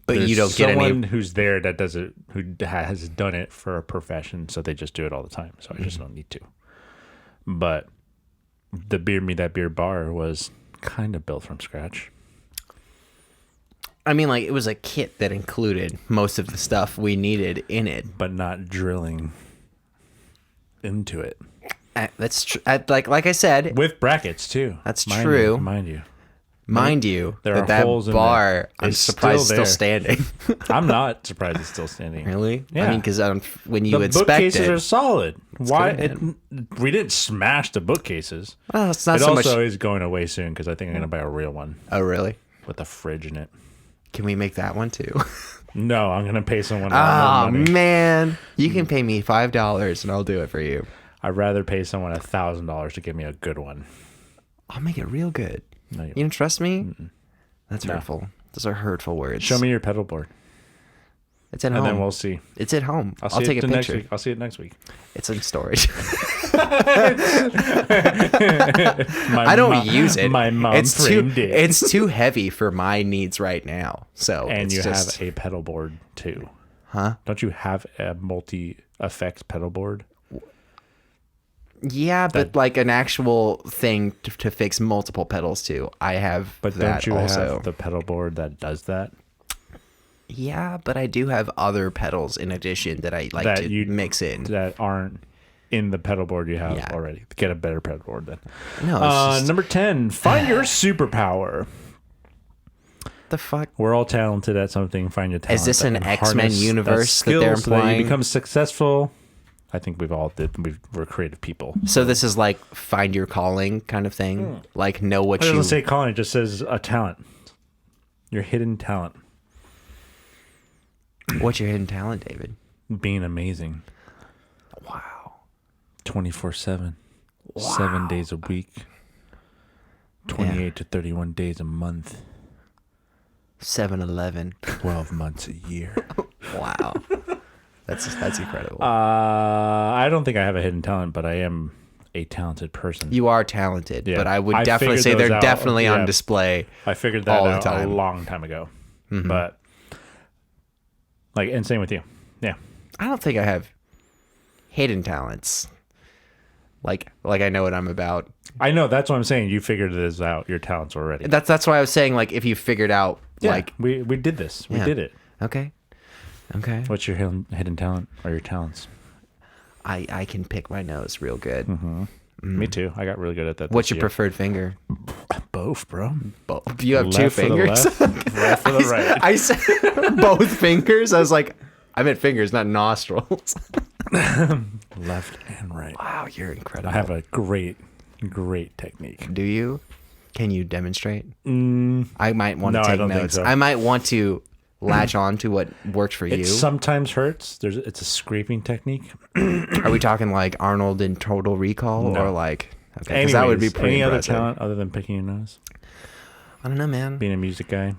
you don't get someone who's there that does it, who has done it for a profession, so they just do it all the time. So I just don't need to. But the Beer Me That Beer bar was kind of built from scratch. I mean, like, it was a kit that included most of the stuff we needed in it, but not drilling into it. That's true. Like I said, with brackets too. That's true. Mind you, there are that holes in bar. there. I'm surprised it's still standing. I'm not surprised it's still standing. Really? Yeah. I mean, because when you the inspect bookcases it, are solid. Why? Good, we didn't smash the bookcases. Well, it's not it so also much. is going away soon because I think I'm going to buy a real one. Oh, really? With a fridge in it. Can we make that one too? No, I'm going to pay someone. Oh man, you can pay me $5 and I'll do it for you. I'd rather pay someone $1,000 to give me a good one. I'll make it real good. No, you don't trust me? Mm-mm. That's hurtful. Those are hurtful words. Show me your pedal board. It's at home. And then we'll see. It's at home. I'll take a picture. Next week. I'll see it next week. It's in storage. I don't use it. My mom framed it. It's too heavy for my needs right now. So and you have a pedal board too. Huh? Don't you have a multi-effects pedal board? Yeah, but like an actual thing to fix multiple pedals too. I have But that don't you also. have the pedal board that does that? Yeah, but I do have other pedals in addition that I like to mix in. That aren't in the pedal board you have already. Get a better pedal board then. No, number 10, find your superpower. The fuck? We're all talented at something. Find your talent. Is this an X-Men universe that they're implying? So that you become successful. I think we're creative people. So this is like find your calling kind of thing? Like know what you... It doesn't say calling, it just says a talent. Your hidden talent. What's your hidden talent, David? Being amazing. Wow. 24/7. Wow. 7 days a week. 28 to 31 days a month. 7-Eleven. 12 months a year. Wow. That's incredible. I don't think I have a hidden talent, but I am a talented person. You are talented, but I would definitely say they're definitely on display. I figured that out a long time ago. Mm-hmm. But and same with you. Yeah. I don't think I have hidden talents. Like I know what I'm about. I know, that's what I'm saying. You figured this out, your talents already. That's why I was saying if you figured out we did this. We did it. Okay. What's your hidden talent or your talents? I can pick my nose real good. Mm-hmm. Me too. I got really good at that. What's your preferred finger? Both, bro. Both. You have two fingers? Right for the right. I said both fingers. I was like, I meant fingers, not nostrils. Left and right. Wow, you're incredible. I have a great technique. Do you? Can you demonstrate? I might want to take notes. Think so. I might want to latch on to what worked for you. It sometimes hurts. It's a scraping technique. Are we talking like Arnold in Total Recall or like? Okay, because that would be pretty impressive. Other talent other than picking your nose? I don't know, man. Being a music guy,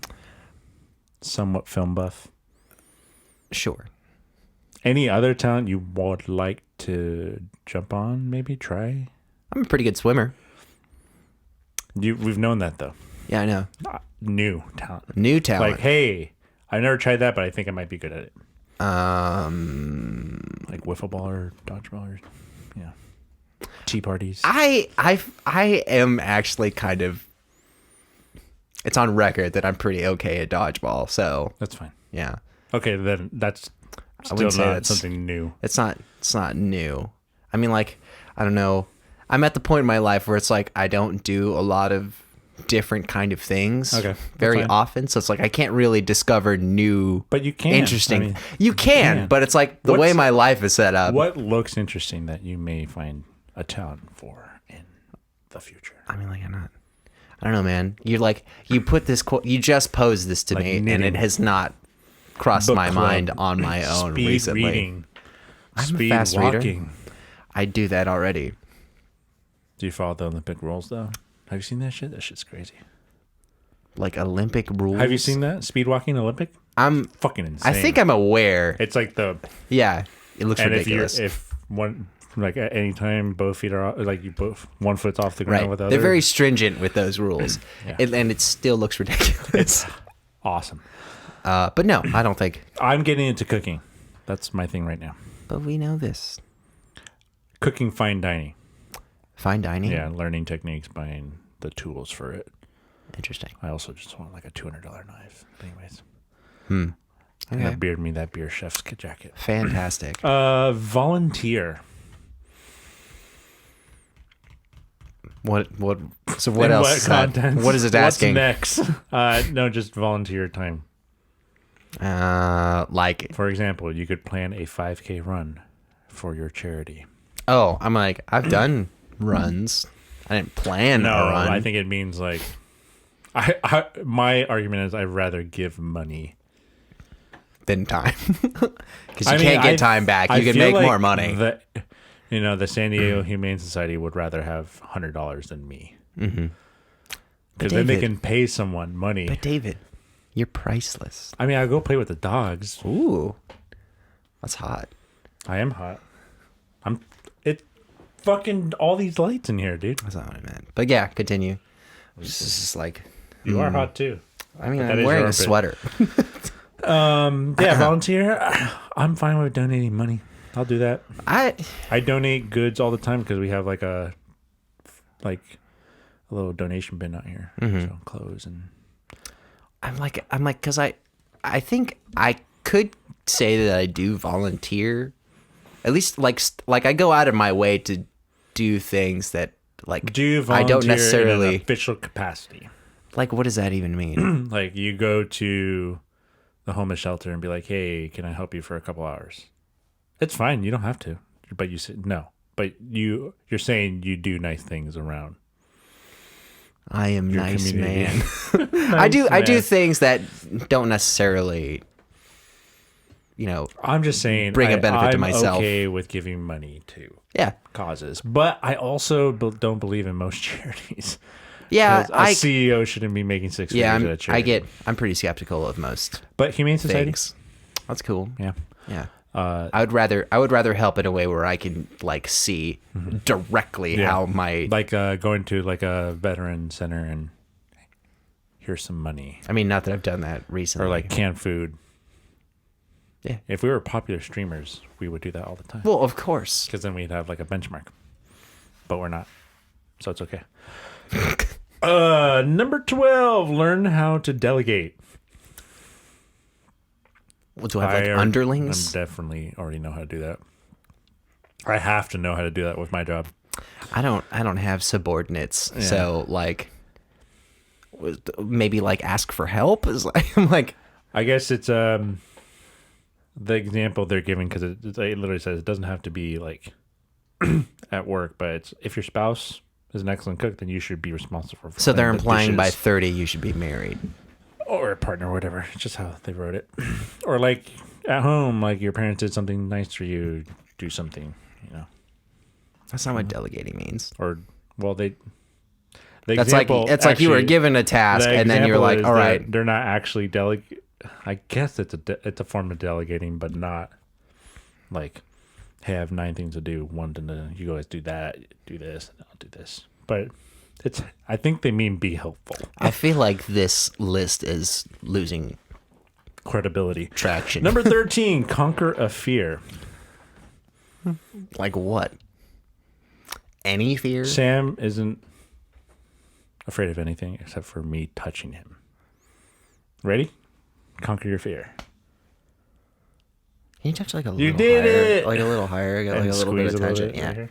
somewhat film buff. Sure. Any other talent you would like to jump on? Maybe try. I'm a pretty good swimmer. We've known that though. Yeah, I know. New talent. New talent. Like, hey, I've never tried that, but I think I might be good at it. Like wiffle ball or dodgeball or, yeah. tea parties. I am actually kind of. It's on record that I'm pretty okay at dodgeball, so That's fine. yeah. Okay, then that's I still wouldn't say not that's something new. It's not new. I mean, like, I don't know. I'm at the point in my life where it's like I don't do a lot of different kind of things very often, so it's like I can't really discover new, but you can. interesting. I mean, you can, but it's like the way my life is set up. What looks interesting that you may find a talent for in the future? I mean, like, I don't know, man. You're like, you put this quote, you just posed this to me, knitting. and it has not crossed Book my club. mind on my own Speed recently. reading. I'm Speed a fast walking. reader. I do that already. Do you follow the Olympic rules though? Have you seen that shit? That shit's crazy. Like Olympic rules. Have you seen that speed walking Olympic? I'm Fucking insane. I think I'm aware. It's like the Yeah, it looks and ridiculous. if one like at any time both feet are like you both one foot's off the ground Right. with the other. They're very stringent with those rules. Yeah. And it still looks ridiculous. It's awesome. But no, I don't think. I'm getting into cooking. That's my thing right now. But we know this. Cooking fine dining. Fine dining? Yeah, learning techniques, buying the tools for it. Interesting. I also just want like a $200 knife. But anyways. Okay. That beard me that beer chef's jacket. Fantastic. Volunteer. So what In else? what is that? content? What is it asking? What's next? No, just volunteer time. Like, For example, you could plan a 5K run for your charity. oh, I'm like, I've done runs. I didn't plan a run. I think it means like, my argument is I'd rather give money than time. Because you can't get time back. You can make more money. The San Diego Humane Society would rather have $100 than me. Mm-hmm. Because then they can pay someone money. But David, you're priceless. I mean, I go play with the dogs. Ooh. That's hot. I am hot. It fucking all these lights in here, dude. That's not what I meant. But yeah, continue. This is just like... You are hot too. I mean, That I'm is wearing your a sweater. Yeah, volunteer. I'm fine with donating money. I'll do that. I donate goods all the time because we have like a little donation bin out here. So clothes and I'm like, because I think I could say that I do volunteer. At least like I go out of my way to do things that like do you volunteer I don't necessarily in an official capacity. Like, what does that even mean? Like you go to the homeless shelter and be like, hey, can I help you for a couple hours? It's fine. You don't have to. But you said no. But you're saying you do nice things around. I am your nice community. man. Nice I do man. things that don't necessarily, I'm just saying bring a benefit to myself. I'm okay with giving money to Yeah. causes, but I also don't believe in most charities. Yeah, a CEO shouldn't be making six figures at a charity. I'm pretty skeptical of most But Humane Society, things. That's cool. yeah. Yeah. I would rather help in a way where I can like see directly how my going to like a veteran center and here's some money, I mean, not that I've done that recently. or like canned food. Yeah. If we were popular streamers, we would do that all the time. Well, of course. Because then we'd have like a benchmark, but we're not, so it's okay. Number 12, learn how to delegate. Well, do I have like underlings? I definitely already know how to do that. I have to know how to do that with my job. I don't have subordinates, so like maybe like ask for help is like I'm like. I guess it's the example they're giving because it literally says it doesn't have to be like at work, but it's if your spouse is an excellent cook, then you should be responsible for. So they're the implying by dishes. 30 you should be married. Or a partner, or whatever. It's just how they wrote it. Or like at home, like your parents did something nice for you, do something, That's not what delegating means. Or well, the That's example, like it's like you were actually, given a task the and then you're example like, is all that right. they're not actually I guess it's a form of delegating, but not like, hey, I have 9 things to do. One to do, you guys do that, do this, and I'll do this. But I think they mean be helpful. I feel like this list is losing Credibility. traction. Number 13, conquer a fear. Like what? any fear. Sam isn't afraid of anything except for me touching him. Ready? Conquer your fear. Can you touch like a You little did higher? it! Like a little higher, get like And a little bit of squeeze a little tension. bit Yeah. right here.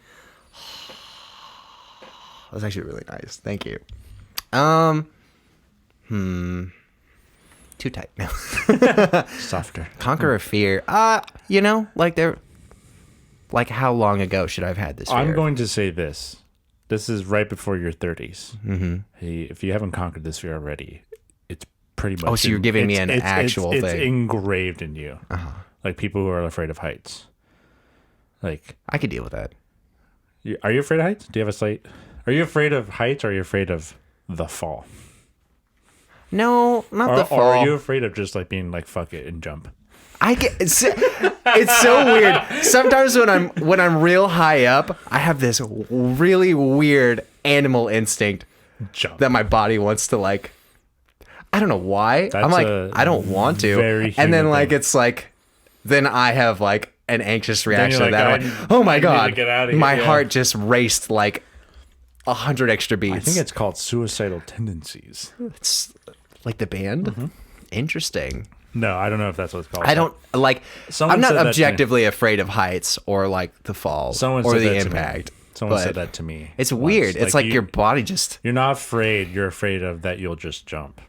That's actually really nice. Thank you. Too tight. No. Softer. Conquer a fear. Like they're like how long ago should I have had this fear? I'm going to say this. This is right before your 30s. Mm-hmm. Hey, if you haven't conquered this fear already, it's pretty much. Oh, so you're giving me an actual it's thing. engraved in you. Uh-huh. Like people who are afraid of heights. Like I could deal with that. Are you afraid of heights? Do you have a slight? Are you afraid of heights or are you afraid of the fall? No, not the fall. Or are you afraid of just like being like fuck it and jump? It's so weird. Sometimes when I'm real high up, I have this really weird animal instinct Jump. that my body wants to like. I don't know why. That's I'm like a I don't want to. very And then human like thing. it's like then I have like an anxious reaction to like, that. I'm like, oh my I need to god, get outta here, my yeah. heart just raced like 100 extra beats. I think it's called suicidal tendencies. It's like the band. Mm-hmm. Interesting. No, I don't know if that's what it's called. I don't like. Someone I'm not said that to me. objectively afraid of heights or like the fall Someone or said the that to me. impact. Someone but said that to me. It's once. weird. It's like your body just. You're not afraid. You're afraid of that you'll just jump.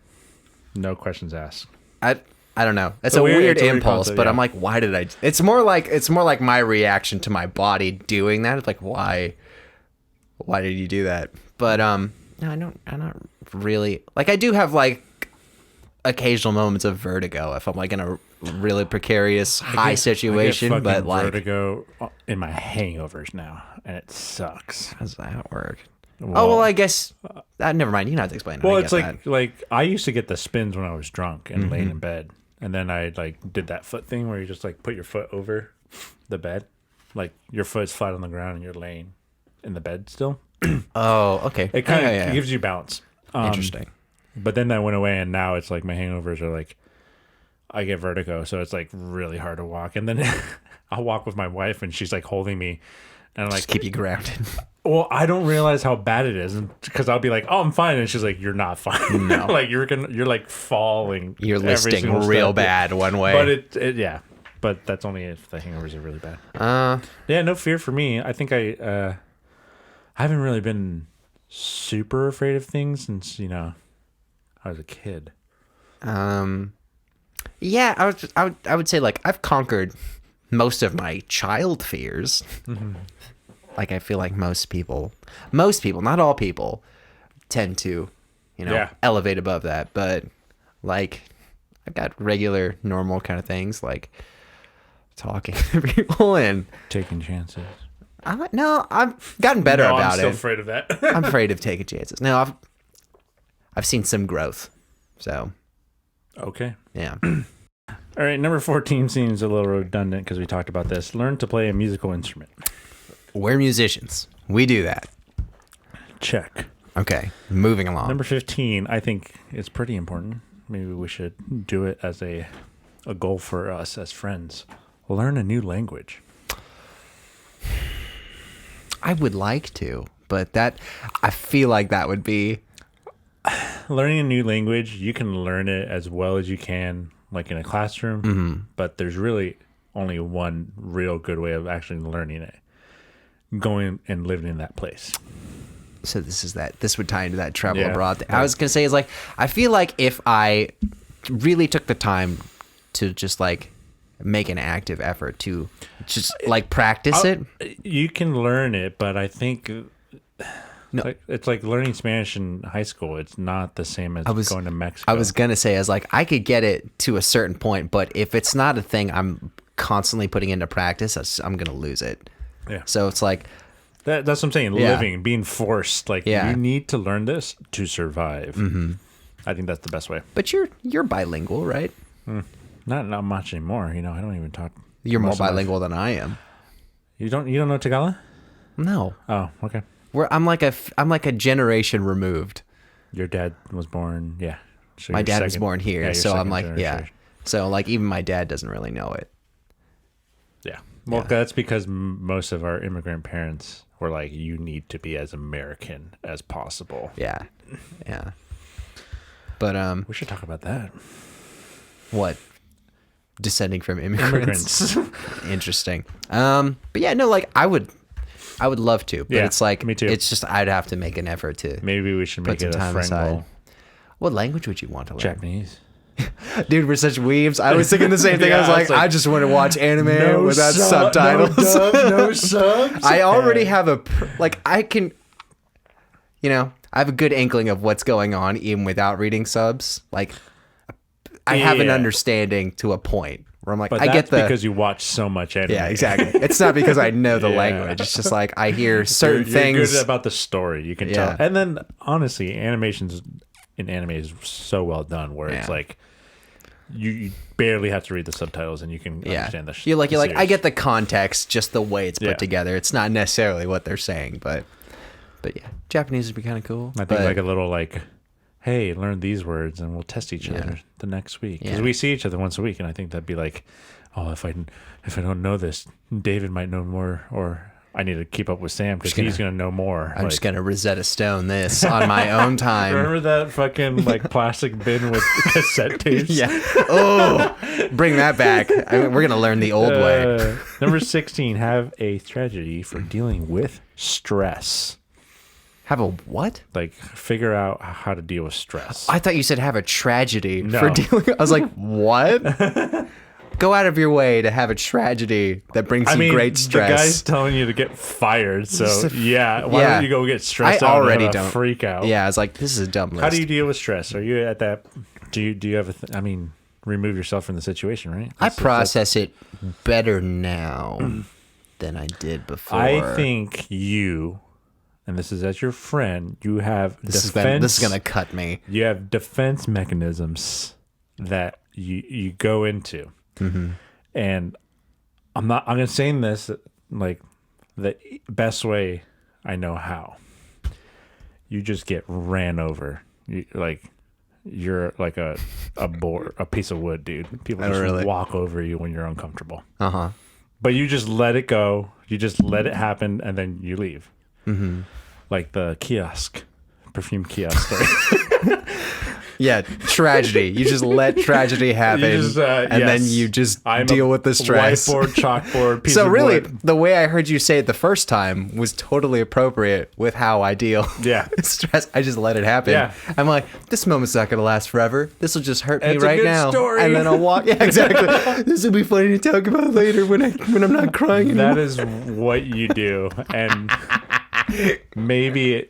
No questions asked. I don't know. It's a a weird- weird it's a weird impulse, concept, but yeah. I'm like, why did I? It's more like my reaction to my body doing that. It's like, why did you do that? But no, I'm not really like. I do have like occasional moments of vertigo if I'm like in a really precarious high situation. I get But fucking like, vertigo in my hangovers now, and it sucks. how does that work? Well, I guess. Never mind. You don't have to explain it. Well, I it's get like I used to get the spins when I was drunk and Mm-hmm. laying in bed, and then I like did that foot thing where you just like put your foot over the bed, like your foot's flat on the ground and you're laying in the bed still. that. Oh, okay. It kind of Yeah. gives you balance. Interesting. But then that went away, and now it's like my hangovers are like I get vertigo, so it's like really hard to walk. And then I'll walk with my wife, and she's like holding me, and I'm like, Just keep you grounded. well, I don't realize how bad it is because I'll be like, oh, I'm fine, and she's like, you're not fine. No. Like you're like falling. You're every listing single real step. bad one way. But yeah. But that's only if the hangovers are really bad. Yeah, no fear for me. I think I haven't really been super afraid of things since I was a kid. Yeah, I would say like I've conquered most of my child fears. Mm-hmm. Like I feel like most people, not all people, tend to, Yeah. elevate above that. But like I've got regular, normal kind of things like talking to people and Taking chances. I've gotten better No, about I'm still it. afraid of that. I'm afraid of taking chances. No, I've seen some growth. So Okay. yeah. All right, number 14 seems a little redundant because we talked about this. Learn to play a musical instrument. We're musicians. We do that. Check. Okay, moving along. Number 15, I think is pretty important. Maybe we should do it as a goal for us as friends. Learn a new language. I would like to, but I feel like that would be. Learning a new language, you can learn it as well as you can, like in a classroom, but there's really only one real good way of actually learning it. Going and living in that place. So this would tie into that travel Yeah. abroad thing. Yeah. I was going to say is like, I feel like if I really took the time to just like make an active effort to just like practice it. You can learn it, but I think No. it's like learning Spanish in high school. It's not the same as going to Mexico. I was going to say, as like, I could get it to a certain point, but if it's not a thing I'm constantly putting into practice, I'm going to lose it. Yeah. So it's like, That's what I'm saying. Yeah. Living, being forced. Like Yeah. you need to learn this to survive. Mm-hmm. I think that's the best way. but you're bilingual, right? Not much anymore. I don't even talk. You're more most of my- bilingual than I am. You don't know Tagalog? No. Oh, okay. I'm like a generation removed. Your dad was born. Yeah. So My you're dad was second- born here, you're so I'm second like, yeah. generation. So like even my dad doesn't really know it. Yeah. Well, that's because most of our immigrant parents were like, you need to be as American as possible. Yeah. Yeah. But We should talk about that. what? Descending from immigrants. Interesting. But yeah, no, like I would love to, but it's like me too. It's just I'd have to make an effort to. Maybe we should make it a friend goal. What language would you want to learn? Japanese. Dude, we're such weebs. I was thinking the same thing. I was like, I just want to watch anime without subtitles. No subs. I already have I can, I have a good inkling of what's going on even without reading subs. Like, I have an understanding to a point where I'm like, but I get because you watch so much anime. Yeah, exactly. It's not because I know the language. It's just like I hear certain things. You're good about the story. You can tell. And then, honestly, animations in anime is so well done where it's like you barely have to read the subtitles and you can understand the You're like, I get the context, just the way it's put together. It's not necessarily what they're saying, but yeah, Japanese would be kind of cool. I think like a little like, hey, learn these words and we'll test each other the next week. Because we see each other once a week, and I think that'd be like, oh, if I don't know this, David might know more, or I need to keep up with Sam because he's going to know more. I'm just going to Rosetta Stone this on my own time. Remember that fucking like plastic bin with cassette tapes? Yeah. Oh, bring that back. We're going to learn the old way. Number 16, have a strategy for dealing with stress. Have a what? Like, figure out how to deal with stress. I thought you said have a tragedy for dealing. I was like, what? Go out of your way to have a tragedy that brings you great stress. The guy's telling you to get fired, so why don't you go get stressed out? I already don't freak out. Yeah, I was like, this is a dumb list. How do you deal with stress? Are you at that? Do you have remove yourself from the situation, right? I process it better now than I did before. I think you. And this is as your friend, you have this is gonna cut me. You have defense mechanisms that you go into, and I'm saying this like the best way I know how. You just get ran over. You're like a piece of wood, dude. People just walk over you when you're uncomfortable. But you just let it go. You just let it happen, and then you leave. Like the perfume kiosk story. Yeah, tragedy. You just let tragedy happen, and then you just deal with the stress. Whiteboard, chalkboard, piece so of really, wood. The way I heard you say it the first time was totally appropriate with how I deal. Yeah, with stress. I just let it happen. Yeah, I'm like, this moment's not gonna last forever. This will just hurt me it's right a good now, story. and then I'll walk. Yeah, exactly. This will be funny to talk about later when I'm not crying anymore. That is what you do, and maybe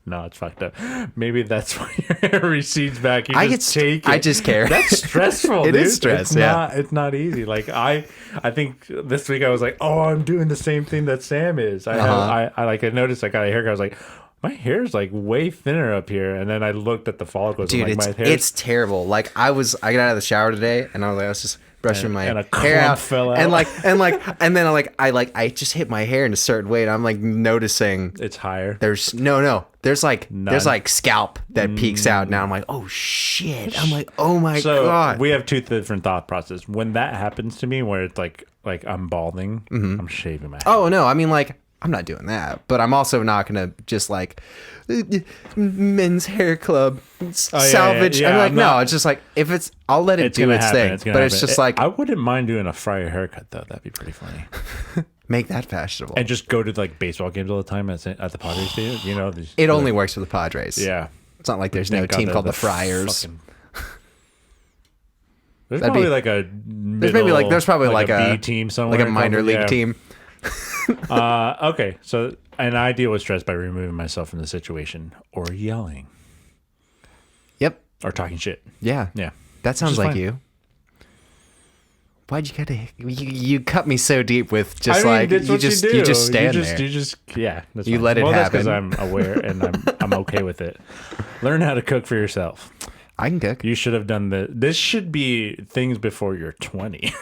no, it's fucked up. Maybe that's why your hair recedes back. You take it. I just care. That's stressful. It is stress. It's not easy. Like I think this week I was like, oh, I'm doing the same thing that Sam is. I noticed I got a haircut. I was like, my hair's like way thinner up here, and then I looked at the follicles. Dude, and like, it's terrible. Like I got out of the shower today, and I was like, I was just brushing my hair out, fell out, and then I just hit my hair in a certain way, and I'm like noticing it's higher. There's like scalp that peeks out. Now I'm like, oh shit. I'm like, oh my god. We have two different thought processes. When that happens to me, where it's like I'm balding, I'm shaving my head. Oh no, I mean like. I'm not doing that, but I'm also not gonna just like men's hair club salvage. Yeah, I'm like, no, it's just like if I'll let it do its thing. But it's just like I wouldn't mind doing a Friar haircut though. That'd be pretty funny. Make that fashionable and just go to like baseball games all the time at the Padres Stadium. You know, it only works for the Padres. Yeah, it's not like there's no team called the Friars. There's probably like a there's probably like a B team somewhere, like a minor league team. Okay, so and I deal with stress by removing myself from the situation or yelling. Yep. Or talking shit. Yeah. Yeah. That sounds like you. Why'd you gotta? You cut me so deep with just you just stand there. That's you fine. let it happen. That's because I'm aware and I'm okay with it. Learn how to cook for yourself. I can cook. You should have done this should be things before you're 20.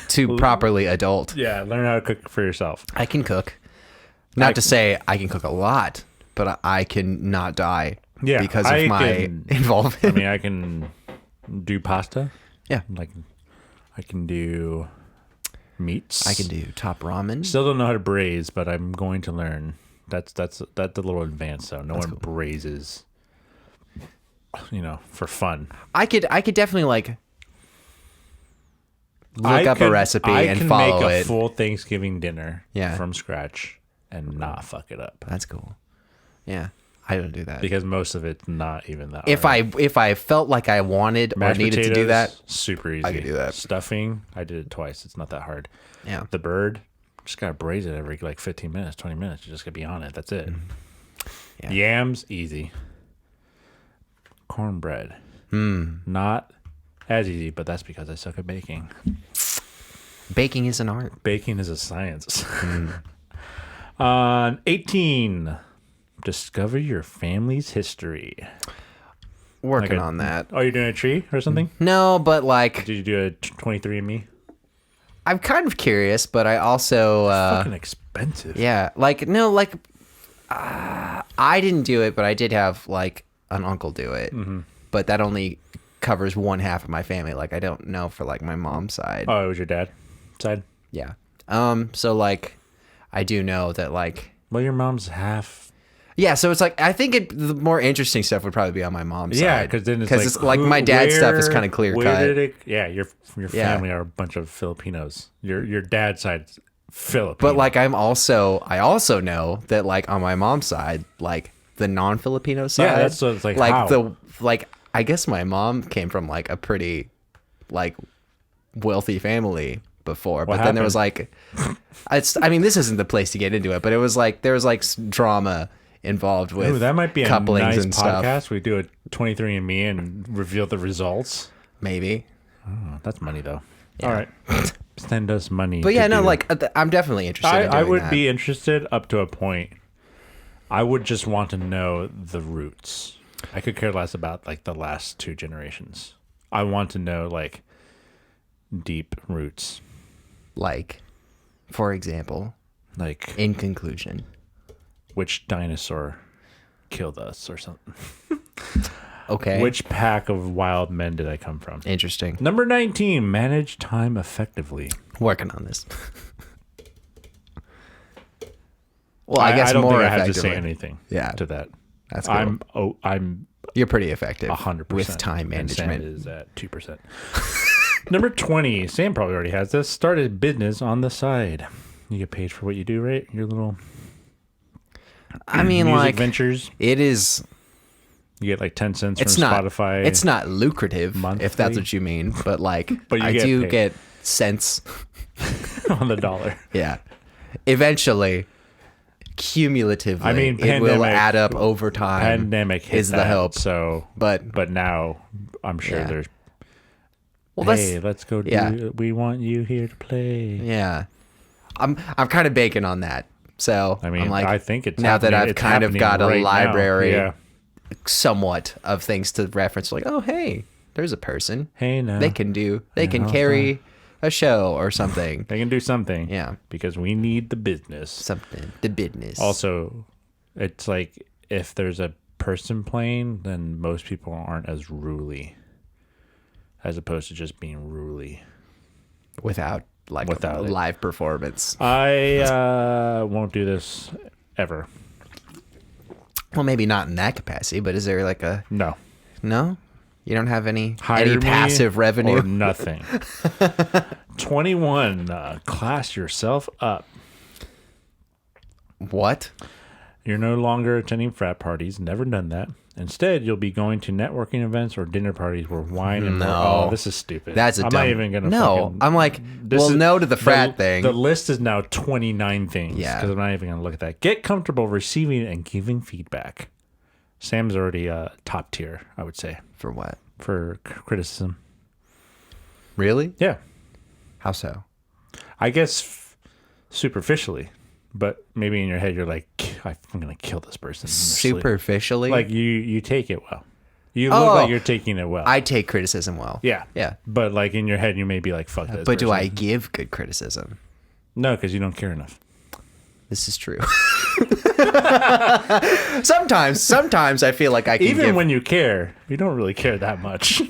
To properly adult. Yeah, learn how to cook for yourself. I can cook. Not to say I can cook a lot, but I can not die because of my involvement. I mean, I can do pasta. Yeah. Like, I can do meats. I can do top ramen. Still don't know how to braise, but I'm going to learn. That's a little advanced though. No one braises, for fun. I could definitely like look up a recipe and follow make a it. full Thanksgiving dinner Yeah. from scratch and not fuck it up. That's cool. Yeah, I don't do that Because most of it's not even that if hard. I felt like I wanted Mashed or needed to do potatoes, that, super easy. I could do that. Stuffing, I did it twice. It's not that hard. yeah. The bird, just gotta braise it every like 15 minutes, 20 minutes. You just gotta be on it. That's it. Yeah. Yams, easy. Cornbread, Hmm. not as easy, but that's because I suck at baking. Baking is an art. Baking is a science. 18. Discover your family's history. Working on that. Oh, you're doing a tree or something? No, but like Did you do a 23andMe? I'm kind of curious, but I also Fucking expensive. yeah, like no, like I didn't do it, but I did have like an uncle do it. Mm-hmm. But that only covers one half of my family. Like I don't know for like my mom's side. Oh, it was your dad side? Yeah. So like I do know that like Well, your mom's half. yeah, so it's like I think the more interesting stuff would probably be on my mom's Yeah, side. because then it's like my dad's stuff is kind of clear cut. Yeah, your Yeah. family are a bunch of Filipinos. Your dad's side's Filipino. But like I also know that like on my mom's side, like the non-Filipino side, Yeah, that's what it's like, how? I guess my mom came from like a pretty like wealthy family before, but then there was like I mean this isn't the place to get into it, but it was like there was like drama involved with Ooh, that might be a couplings nice and podcast. stuff. We do a 23andMe and reveal the results. Maybe. Oh, that's money though. Yeah. All right, send us money. But yeah, to no, do- like I'm definitely interested in doing I would that. be interested up to a point. I would just want to know the roots. I could care less about like the last two generations. I want to know like deep roots. Like, for example, Like in conclusion. which dinosaur killed us or something. Okay. Which pack of wild men did I come from? Interesting. Number 19, manage time effectively. Working on this. Well, I guess I don't more think I have to effectively. say anything Yeah. to that. That's cool. I'm You're pretty effective 100% with time and Sam management. is at 2%. Number 20, Sam probably already has this. Start a business on the side. You get paid for what you do, right? Your little I mean, music like ventures. it is. You get like 10 cents It's from not. Spotify. It's not lucrative, if that's monthly. what you mean. But like, But you I get do paid. get cents. on the dollar. Yeah. Eventually, cumulatively, I mean, it will pandemic- add up over time. Pandemic hit is the that, help. So, But now I'm sure Yeah. there's. well, Hey, let's go. yeah. We want you here to play. yeah, I'm kind of banking on that. So I mean, I'm like, I think it's now that happening- I've it's kind of happening got a right now. library, Yeah. somewhat of things to reference. Like, oh hey, there's a person. Hey, now They can Yeah, carry a show or something. They can do something. Yeah. Because we need the business. Something. The business. Also, it's like if there's a person playing, then most people aren't as ruly, as opposed to just being ruly. without Without a it. live performance. I won't do this ever. Well, maybe not in that capacity, but is there like a No. no? You don't have any Hire me passive revenue? or nothing. 21. Class yourself up. What? You're no longer attending frat parties. Never done that. Instead, you'll be going to networking events or dinner parties where wine and No. oh, this is stupid. That's a I'm dumb. not even gonna. No, fucking, I'm like, this well, is- no to the frat thing. The list is now 29 things. Yeah. because I'm not even gonna look at that. Get comfortable receiving and giving feedback. Sam's already top tier, I would say, For what? for criticism. Really? Yeah, How so? I guess superficially, but maybe in your head you're like, I'm gonna kill this person. in their sleep." Superficially? Like you take it well. You look Oh, like you're taking it well. I take criticism well. yeah. Yeah. But like in your head you may be like, fuck this. But do person. I give good criticism? No, because you don't care enough. This is true. Sometimes I feel like I can Even give. when you care, you don't really care that much.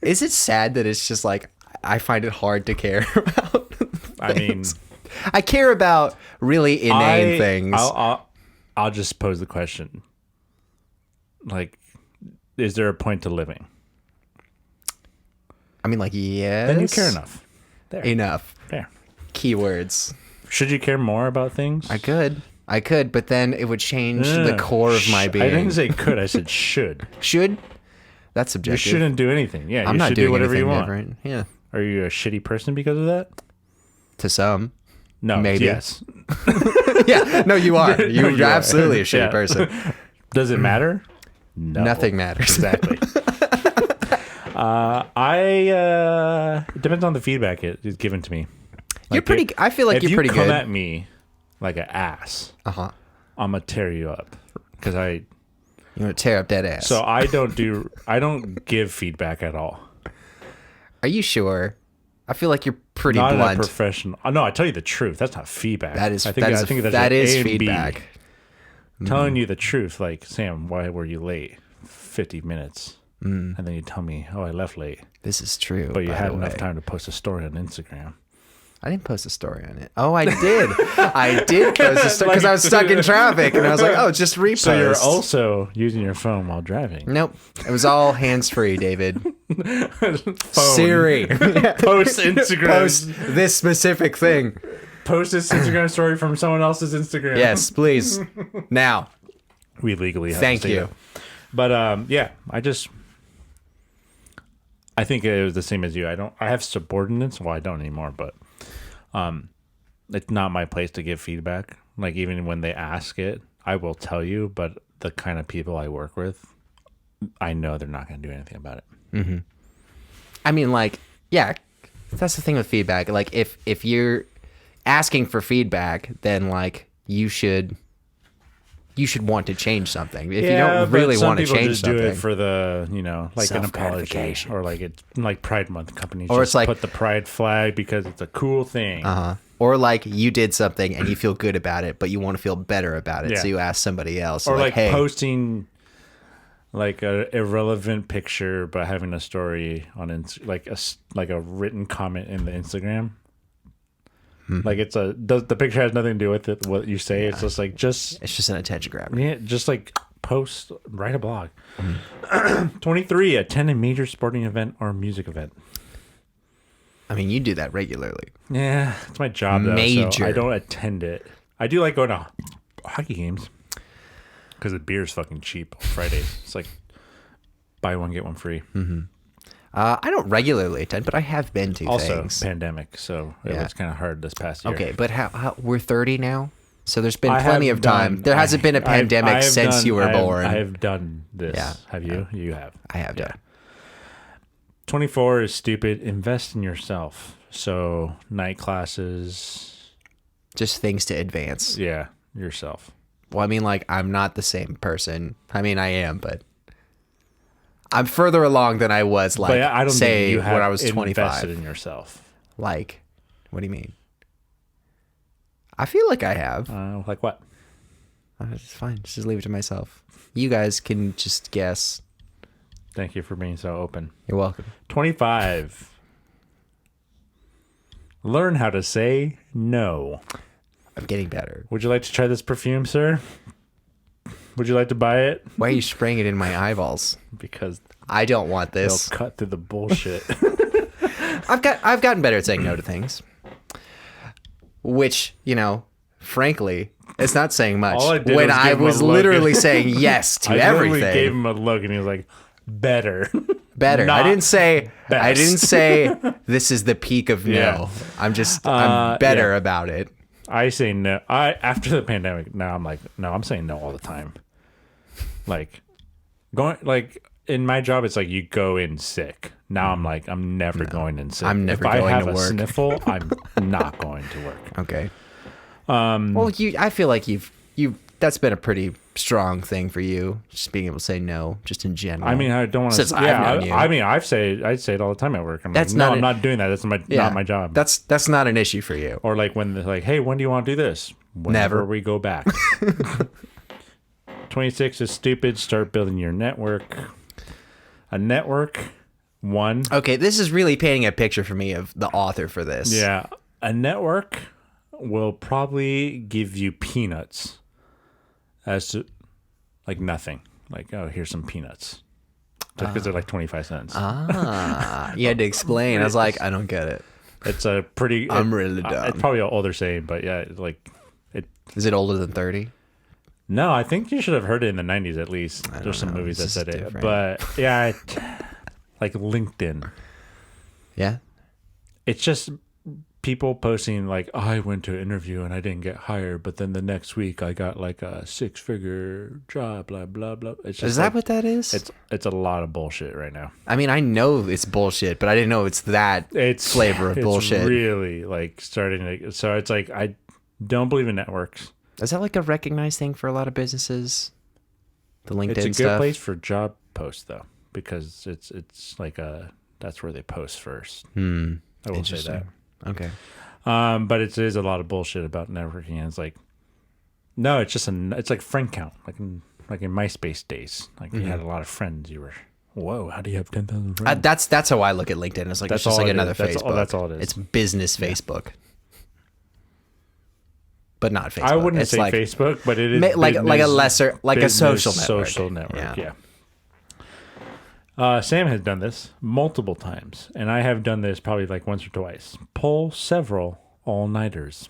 Is it sad that it's just like I find it hard to care about. I mean, I care about really inane things. I'll just pose the question. Like, is there a point to living? I mean, like, yes. Then you care enough. There. Enough. There. Keywords. Should you care more about things? I could, but then it would change the core of my being. I didn't say could. I said should. Should? That's subjective. You shouldn't do anything. Yeah, I'm you not should doing do whatever you want. different. Yeah. Are you a shitty person because of that? To some. No. Maybe. Yes. Yeah. No, you are. No, You're absolutely a shitty Yeah. person. Does it matter? No. Nothing matters. Exactly. It depends on the feedback it's given to me. You're pretty. I feel like you're pretty If you come good. at me like an ass, Uh-huh. I'm gonna tear you up because You want to tear up that ass. So I don't give feedback at all. Are you sure? I feel like you're pretty Not blunt. in a professional. No, I tell you the truth. That's not feedback. That is. I think that's that is A and B. feedback. Telling you the truth, like, Sam, why were you late? 50 minutes. And then you tell me, oh, I left late. This is true. But you by had the enough way. time to post a story on Instagram. I didn't post a story on it. Oh, I did. I did post a story because I was stuck in traffic, and I was like, "Oh, just repost." So you're also using your phone while driving. Nope. It was all hands free, David. Phone. Siri, Post Instagram. post this specific thing. Post this Instagram story from someone else's Instagram. Yes, please. Now, We legally have thank to say you. that. But yeah, I think it was the same as you. I have subordinates. Well, I don't anymore, but it's not my place to give feedback. Like, even when they ask it, I will tell you, but the kind of people I work with, I know they're not going to do anything about it. Mm-hmm. I mean, like, yeah, that's the thing with feedback. Like, if you're asking for feedback, then like you should want to change something. If you don't really want to change just do something, it for the, like an apology, Self-gratification. or like it's like Pride Month. Companies Or just it's like- put the pride flag because it's a cool thing. or like you did something and you feel good about it, but you want to feel better about it, Yeah. so you ask somebody else, Or like hey, posting like a irrelevant picture but having a story on like a written comment in the Instagram. Like the picture has nothing to do with it, what you say. It's just like it's just an attention grabber. yeah, just like write a blog. 23, attend a major sporting event or music event. I mean, you do that regularly. Yeah, it's my job though. So Major. I don't attend it. I do like going to hockey games because the beer's fucking cheap on Fridays. It's like buy one get one free. I don't regularly attend, but I have been to Also, things. pandemic, so it Yeah. was kind of hard this past year. Okay, but how we're 30 now, so there's been I plenty have of time. done- There hasn't been a pandemic I have since done- you were born. I have done this. Yeah. Have you? You have. I have done. 24 is stupid. Invest in yourself. So night classes. Just things to advance. Yeah, yourself. Well, I mean, like, I'm not the same person. I mean, I am, but I'm further along than I was, like, But I don't say, think you have when I was invested 25. in yourself. Like, what do you mean? I feel like I have. Like what? It's fine. Just leave it to myself. You guys can just guess. Thank you for being so open. You're welcome. 25. Learn how to say no. I'm getting better. Would you like to try this perfume, sir? Would you like to buy it? Why are you spraying it in my eyeballs? Because I don't want they'll this. cut through the bullshit. I've gotten better at saying no to things. Which, frankly, it's not saying much. All I did when was I give him a was look. literally saying yes to I everything. literally gave him a look and he was like, better. Better. I Not didn't say best. this is the peak of no. Yeah. I'm better about it. I say no. After the pandemic, now I'm like, no, I'm saying no all the time. Like in my job, it's like you go in sick. Now I'm like, I'm never going in sick. I'm never if going I have to a work. sniffle, I'm not going to work. Okay. Well, I feel like you've that's been a pretty strong thing for you, just being able to say no, just in general. I mean, I don't want to. Since I've known you. I mean, I say it all the time at work. I'm That's like, no, not I'm a- not doing that. That's not my job. That's not an issue for you. Or like when they're like, hey, when do you want to do this? Whenever Never. we go back. 26 is stupid. Start building your network. A network One, Okay, this is really painting a picture for me of the author for this. yeah, a network will probably give you peanuts as to like nothing. Like, oh, here's some peanuts. Just because they're like 25 cents. You had to explain. I was like, I don't get it. It's a pretty... I'm really dumb. It's probably an older saying, but yeah, like... Is it older than 30? No, I think you should have heard it in the 90s at least. There's some movies that said it. But yeah, like LinkedIn. Yeah? It's just people posting like, oh, I went to an interview and I didn't get hired, but then the next week I got like a 6-figure job, blah, blah, blah. It's just Is that what that is? It's a lot of bullshit right now. I mean, I know it's bullshit, but I didn't know it's that flavor of bullshit. It's really like starting to... So it's like, I don't believe in networks. Is that like a recognized thing for a lot of businesses? The LinkedIn stuff? It's a good place for job posts though, because it's like that's where they post first. I will say that. Okay. But it is a lot of bullshit about networking. And it's like, no, it's like friend count, like in MySpace days. Like you had a lot of friends. You were, whoa, how do you have 10,000 friends? That's how I look at LinkedIn. It's like it's just like another Facebook. That's all it is. It's business Facebook. But not Facebook. I wouldn't say like, Facebook, but it is like a lesser, like a social network. Social network, yeah. Sam has done this multiple times, and I have done this probably like once or twice. Pull several all-nighters.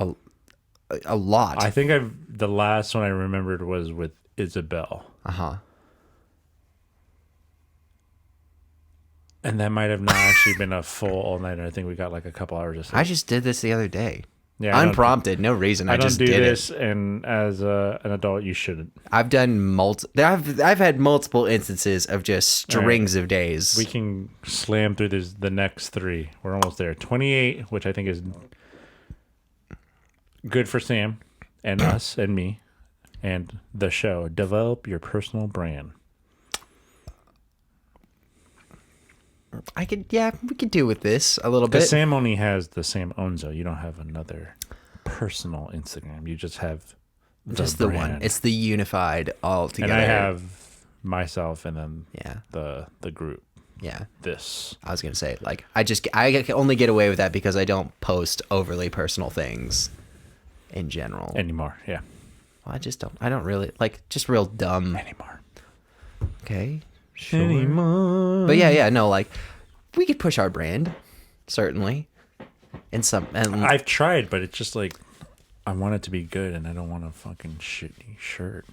A lot. I think the last one I remembered was with Isabel. And that might have not actually been a full all-nighter. I think we got like a couple hours or so. I just did this the other day. Yeah, unprompted, no reason. I just did it. I don't do this, and as an adult, you shouldn't. I've done I've had multiple instances of just strings of days. We can slam through the next 3. We're almost there. 28, which I think is good for Sam and us and me and the show. Develop your personal brand. we could do with this a little bit. Because Sam only has the Sam Onzo. You don't have another personal Instagram. You just have just brand. The one. It's the unified all together. And I have myself and then the group. Yeah. This. I was gonna say, like, I can only get away with that because I don't post overly personal things in general anymore. Yeah. Well, I don't really like just real dumb anymore. Okay. Sure. Anymore. But no, like we could push our brand, certainly. And I've tried, but it's just like I want it to be good, and I don't want a fucking shitty shirt.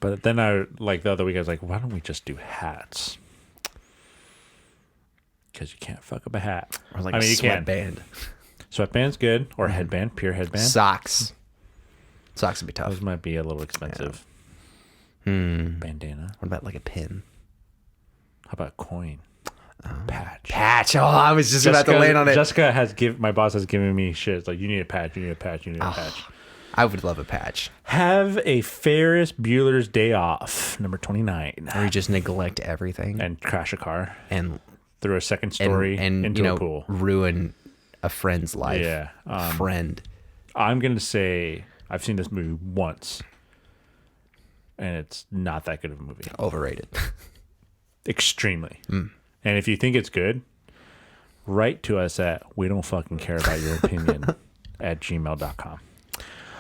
But then the other week I was like, why don't we just do hats? Because you can't fuck up a hat. Or like a sweatband. Sweatband's good, or headband, pure headband. Socks would be tough. Those might be a little expensive. Bandana. What about like a pin? How about a coin? Patch. Oh, I was just about to land on it. Jessica my boss has given me shit. It's like, you need a patch, you need a patch, you need a patch. I would love a patch. Have a Ferris Bueller's Day Off, number 29. Or you just neglect everything. And crash a car. And through a second story and into a pool. Ruin a friend's life. Yeah. Friend. I'm going to say I've seen this movie once. And it's not that good of a movie. Overrated. Extremely. And if you think it's good, write to us at we don't fucking care about your opinion at gmail.com.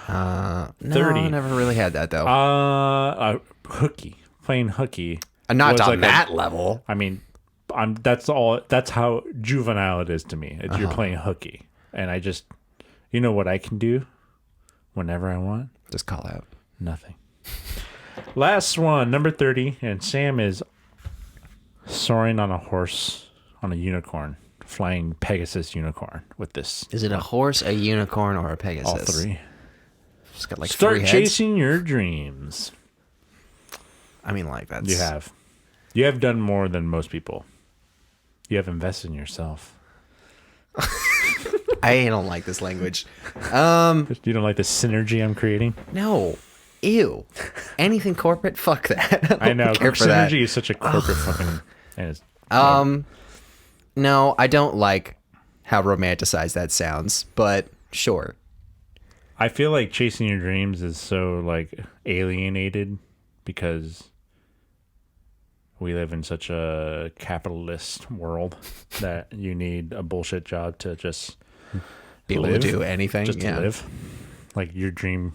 No, 30. I never really had that though. Hooky. Playing hooky. Not on that level. I mean, that's how juvenile it is to me. You're playing hooky. And I just, you know what I can do whenever I want? Just call out. Nothing. Last one, number 30, and Sam is soaring on a horse, on a unicorn, flying Pegasus unicorn with this. Is it a horse, a unicorn, or a Pegasus? All 3. It's got like Start 3 heads. chasing your dreams. I mean, like that's... You have done more than most people. You have invested in yourself. I don't like this language. You don't like the synergy I'm creating? No. Ew. Anything corporate? Fuck that. I know. Synergy is such a corporate fucking... No, I don't like how romanticized that sounds, but sure. I feel like chasing your dreams is so like alienated because we live in such a capitalist world that you need a bullshit job to just Be able live, to do anything. just to live. Like your dream,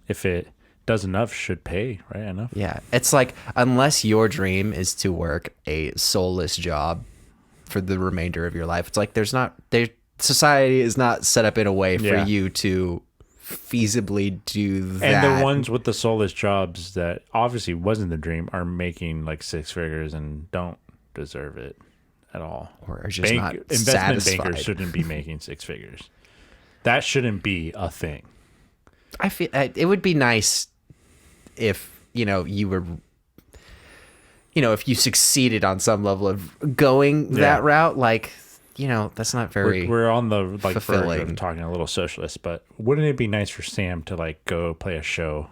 if it does enough, should pay, right? Enough. Yeah. It's like, unless your dream is to work a soulless job for the remainder of your life, it's like society is not set up in a way for you to feasibly do that. And the ones with the soulless jobs that obviously wasn't the dream are making like six figures and don't deserve it at all. Or are just not investment satisfied. bankers shouldn't be making six figures. That shouldn't be a thing. I feel it would be nice if, you were, if you succeeded on some level of going that route, like, that's not very We're on the like verge fulfilling. of talking a little socialist, but wouldn't it be nice for Sam to like go play a show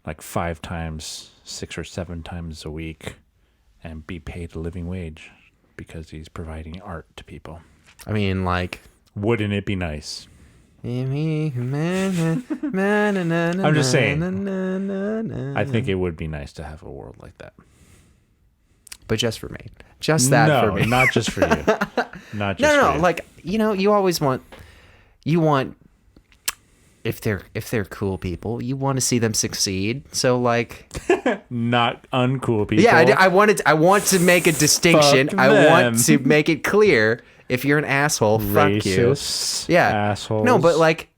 like 5 times, 6 or 7 times a week and be paid a living wage because he's providing art to people? I mean, like, Wouldn't it be nice? I'm just saying. I think it would be nice to have a world like that. But just for me. Just that for me. Not just for you. Not just No, for you. like, you always want if they're cool people, you want to see them succeed. So like, not uncool people. yeah, I want to make a distinction. Fuck I want them. to make it clear. If you're an asshole, fuck you. Racist Yeah. assholes. No, but like,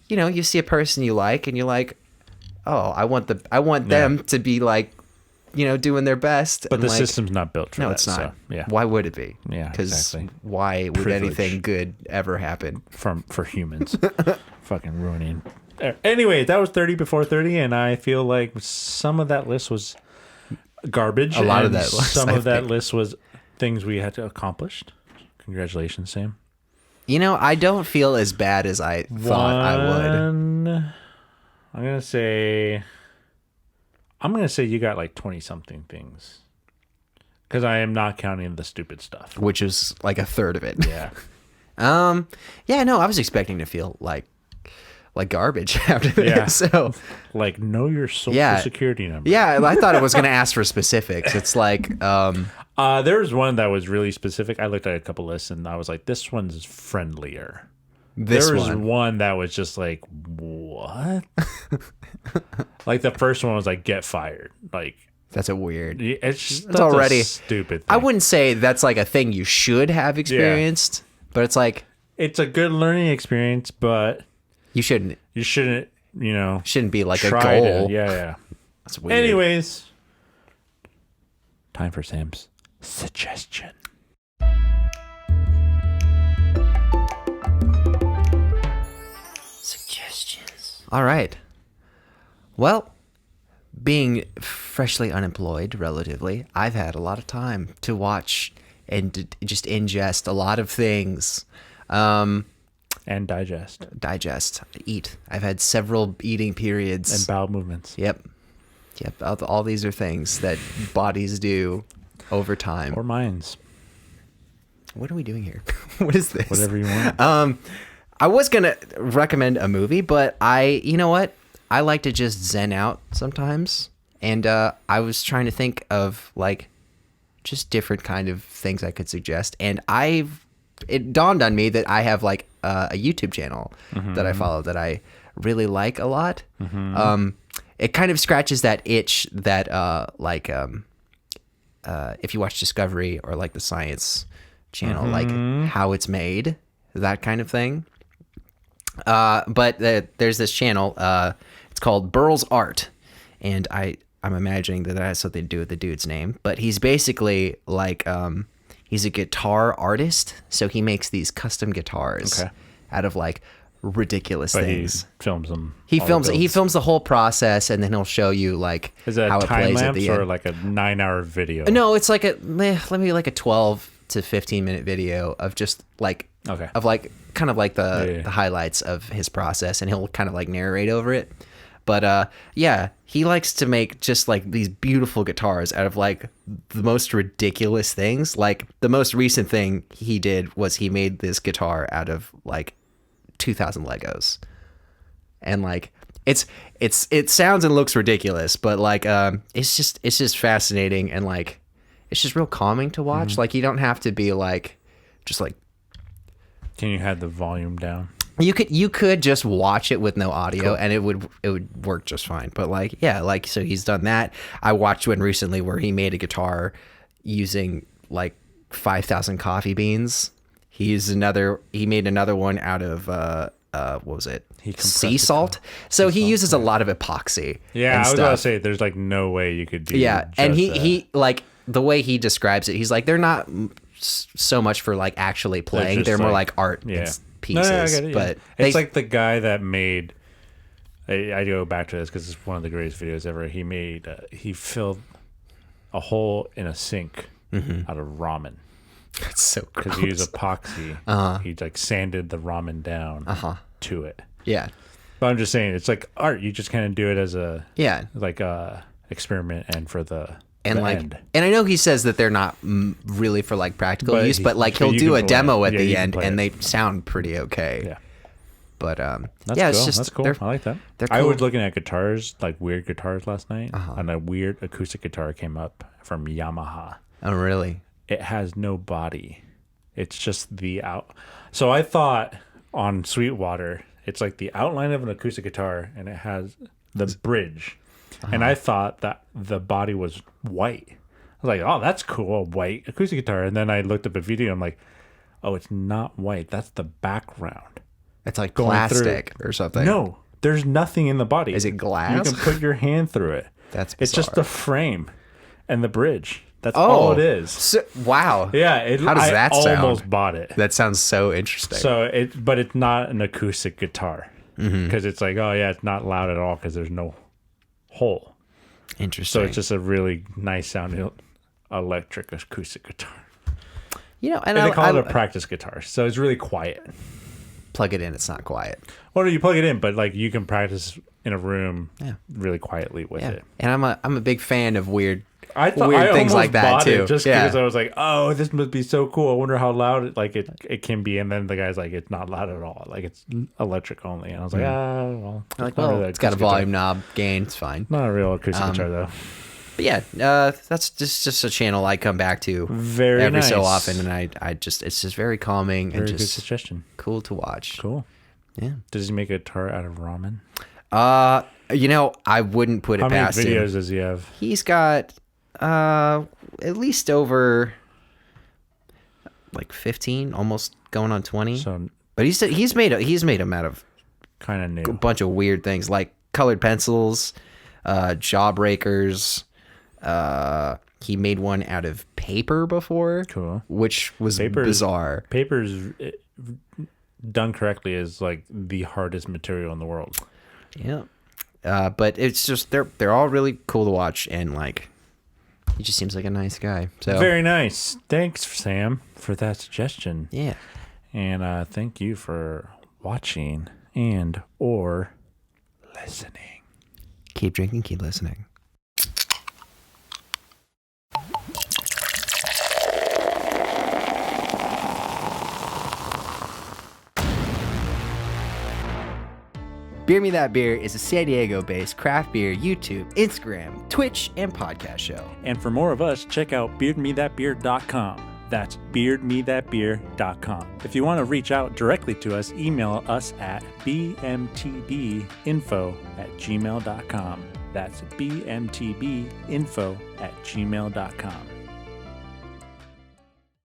you see a person you like and you're like, oh, I want them to be like, doing their best. But and the like, system's not built for that. no, it's not. So, yeah. Why would it be? Yeah, Because exactly. why would Privilege. anything good ever happen? For humans. Fucking ruining. Anyway, that was 30 before 30, and I feel like some of that list was garbage. A lot of and that list, Some I of that think. list was things we had to accomplish. Congratulations, Sam. I don't feel as bad as I thought I would. I'm gonna say you got like 20 something things, because I am not counting the stupid stuff. Which is like a third of it. Yeah. Yeah, no, I was expecting to feel like garbage after this. Yeah. So Like, know your social Yeah. security number. yeah, I thought it was going to ask for specifics. It's like, There was one that was really specific. I looked at a couple lists and I was like, this one's friendlier. this There was one. one that was just like, what? Like the first one was like, get fired. Like, That's a weird. it's just It's already a stupid thing. I wouldn't say that's like a thing you should have experienced, but it's like It's a good learning experience, but you shouldn't you shouldn't, be like a try goal. to. Yeah. That's weird. Anyways, time for Sam's suggestion. Suggestions. All right. Well, being freshly unemployed, relatively, I've had a lot of time to watch and to just ingest a lot of things. And digest. Eat. I've had several eating periods. and bowel movements. Yep. All these are things that bodies do over time. Or minds. What are we doing here? What is this? Whatever you want. I was going to recommend a movie, but you know what? I like to just zen out sometimes. And I was trying to think of like just different kind of things I could suggest. And it dawned on me that I have like a YouTube channel that I follow that I really like a lot. It kind of scratches that itch that if you watch Discovery or like the Science Channel, like how it's made, that kind of thing. But there's this channel. It's called Burl's Art, and I'm imagining that has something to do with the dude's name. But he's basically like he's a guitar artist, so he makes these custom guitars out of like ridiculous But things. he films them. He all films the he builds. films the whole process, and then he'll show you like Is that how a it time plays at lapse the or end. like a 9-hour video? No, it's like maybe like a 12 to 15 minute video of just like of like kind of like the highlights of his process, and he'll kind of like narrate over it. But yeah, he likes to make just like these beautiful guitars out of like the most ridiculous things. Like the most recent thing he did was he made this guitar out of like 2,000 Legos. And like it sounds and looks ridiculous, but like it's just fascinating, and like it's just real calming to watch. Like you don't have to be like just like. Can you have the volume down? You could just watch it with no audio, cool. And it would work just fine. But like like so he's done that. I watched one recently where he made a guitar using like 5,000 coffee beans. He made another one out of what was it? Sea salt. So he uses a lot of epoxy. Yeah, I was about to say there's like no way you could do. Yeah, and he like the way he describes it, he's like they're not so much for like actually playing. They're more like art pieces. No, I get it, but it's like the guy that made. I go back to this because it's one of the greatest videos ever. He made he filled a hole in a sink out of ramen. That's so gross. Because he used epoxy. He like sanded the ramen down to it. Yeah. But I'm just saying, it's like art. You just kind of do it as a like a experiment and for the end. And I know he says that they're not really for like practical use, but like he'll do a demo at the end, and they sound pretty okay. Yeah. But that's cool. it's just that's cool. I like that. They're cool. I was looking at guitars, like weird guitars last night, and a weird acoustic guitar came up from Yamaha. Oh, really? It has no body. It's just the out. So I thought on Sweetwater, it's like the outline of an acoustic guitar, and it has the bridge. And I thought that the body was white. I was like, oh, that's cool, a white acoustic guitar. And then I looked up a video. I'm like, oh, it's not white. That's the background. It's like plastic or something. No, there's nothing in the body. Is it glass? You can put your hand through it. That's bizarre. It's just the frame and the bridge. That's all it is. So, wow. Yeah. How does that sound? I almost bought it. That sounds so interesting. But it's not an acoustic guitar because it's like, oh yeah, it's not loud at all because there's no hole. Interesting. So it's just a really nice sounding electric acoustic guitar. And they call it a practice guitar, so it's really quiet. Plug it in, it's not quiet. Well, you plug it in, but like you can practice in a room really quietly with it. And I'm a big fan of weird weird things like that too. Just because I was like, oh, this must be so cool. I wonder how loud it can be. And then the guy's like, it's not loud at all. Like it's electric only. And I was like, well, it's got a volume knob gain. It's fine. Not a real acoustic guitar though. But yeah, that's just a channel I come back to every so often, and it's just very calming and just good suggestion. Cool to watch. Cool. Yeah. Does he make a guitar out of ramen? I wouldn't put it past him. How many videos does he have? He's got at least over like 15, almost going on 20. So, but he's made them out of kind of new a bunch of weird things like colored pencils, jawbreakers. He made one out of paper before, which was bizarre. Paper's done correctly is like the hardest material in the world. Yeah, but it's just they're all really cool to watch, and like he just seems like a nice guy. So very nice. Thanks, Sam, for that suggestion. Yeah, and thank you for watching and or listening. Keep drinking, keep listening. Beer Me That Beer is a San Diego-based craft beer YouTube, Instagram, Twitch, and podcast show. And for more of us, check out beardmethatbeer.com. That's beardmethatbeer.com. If you want to reach out directly to us, email us at bmtbinfo@gmail.com. That's bmtbinfo@gmail.com.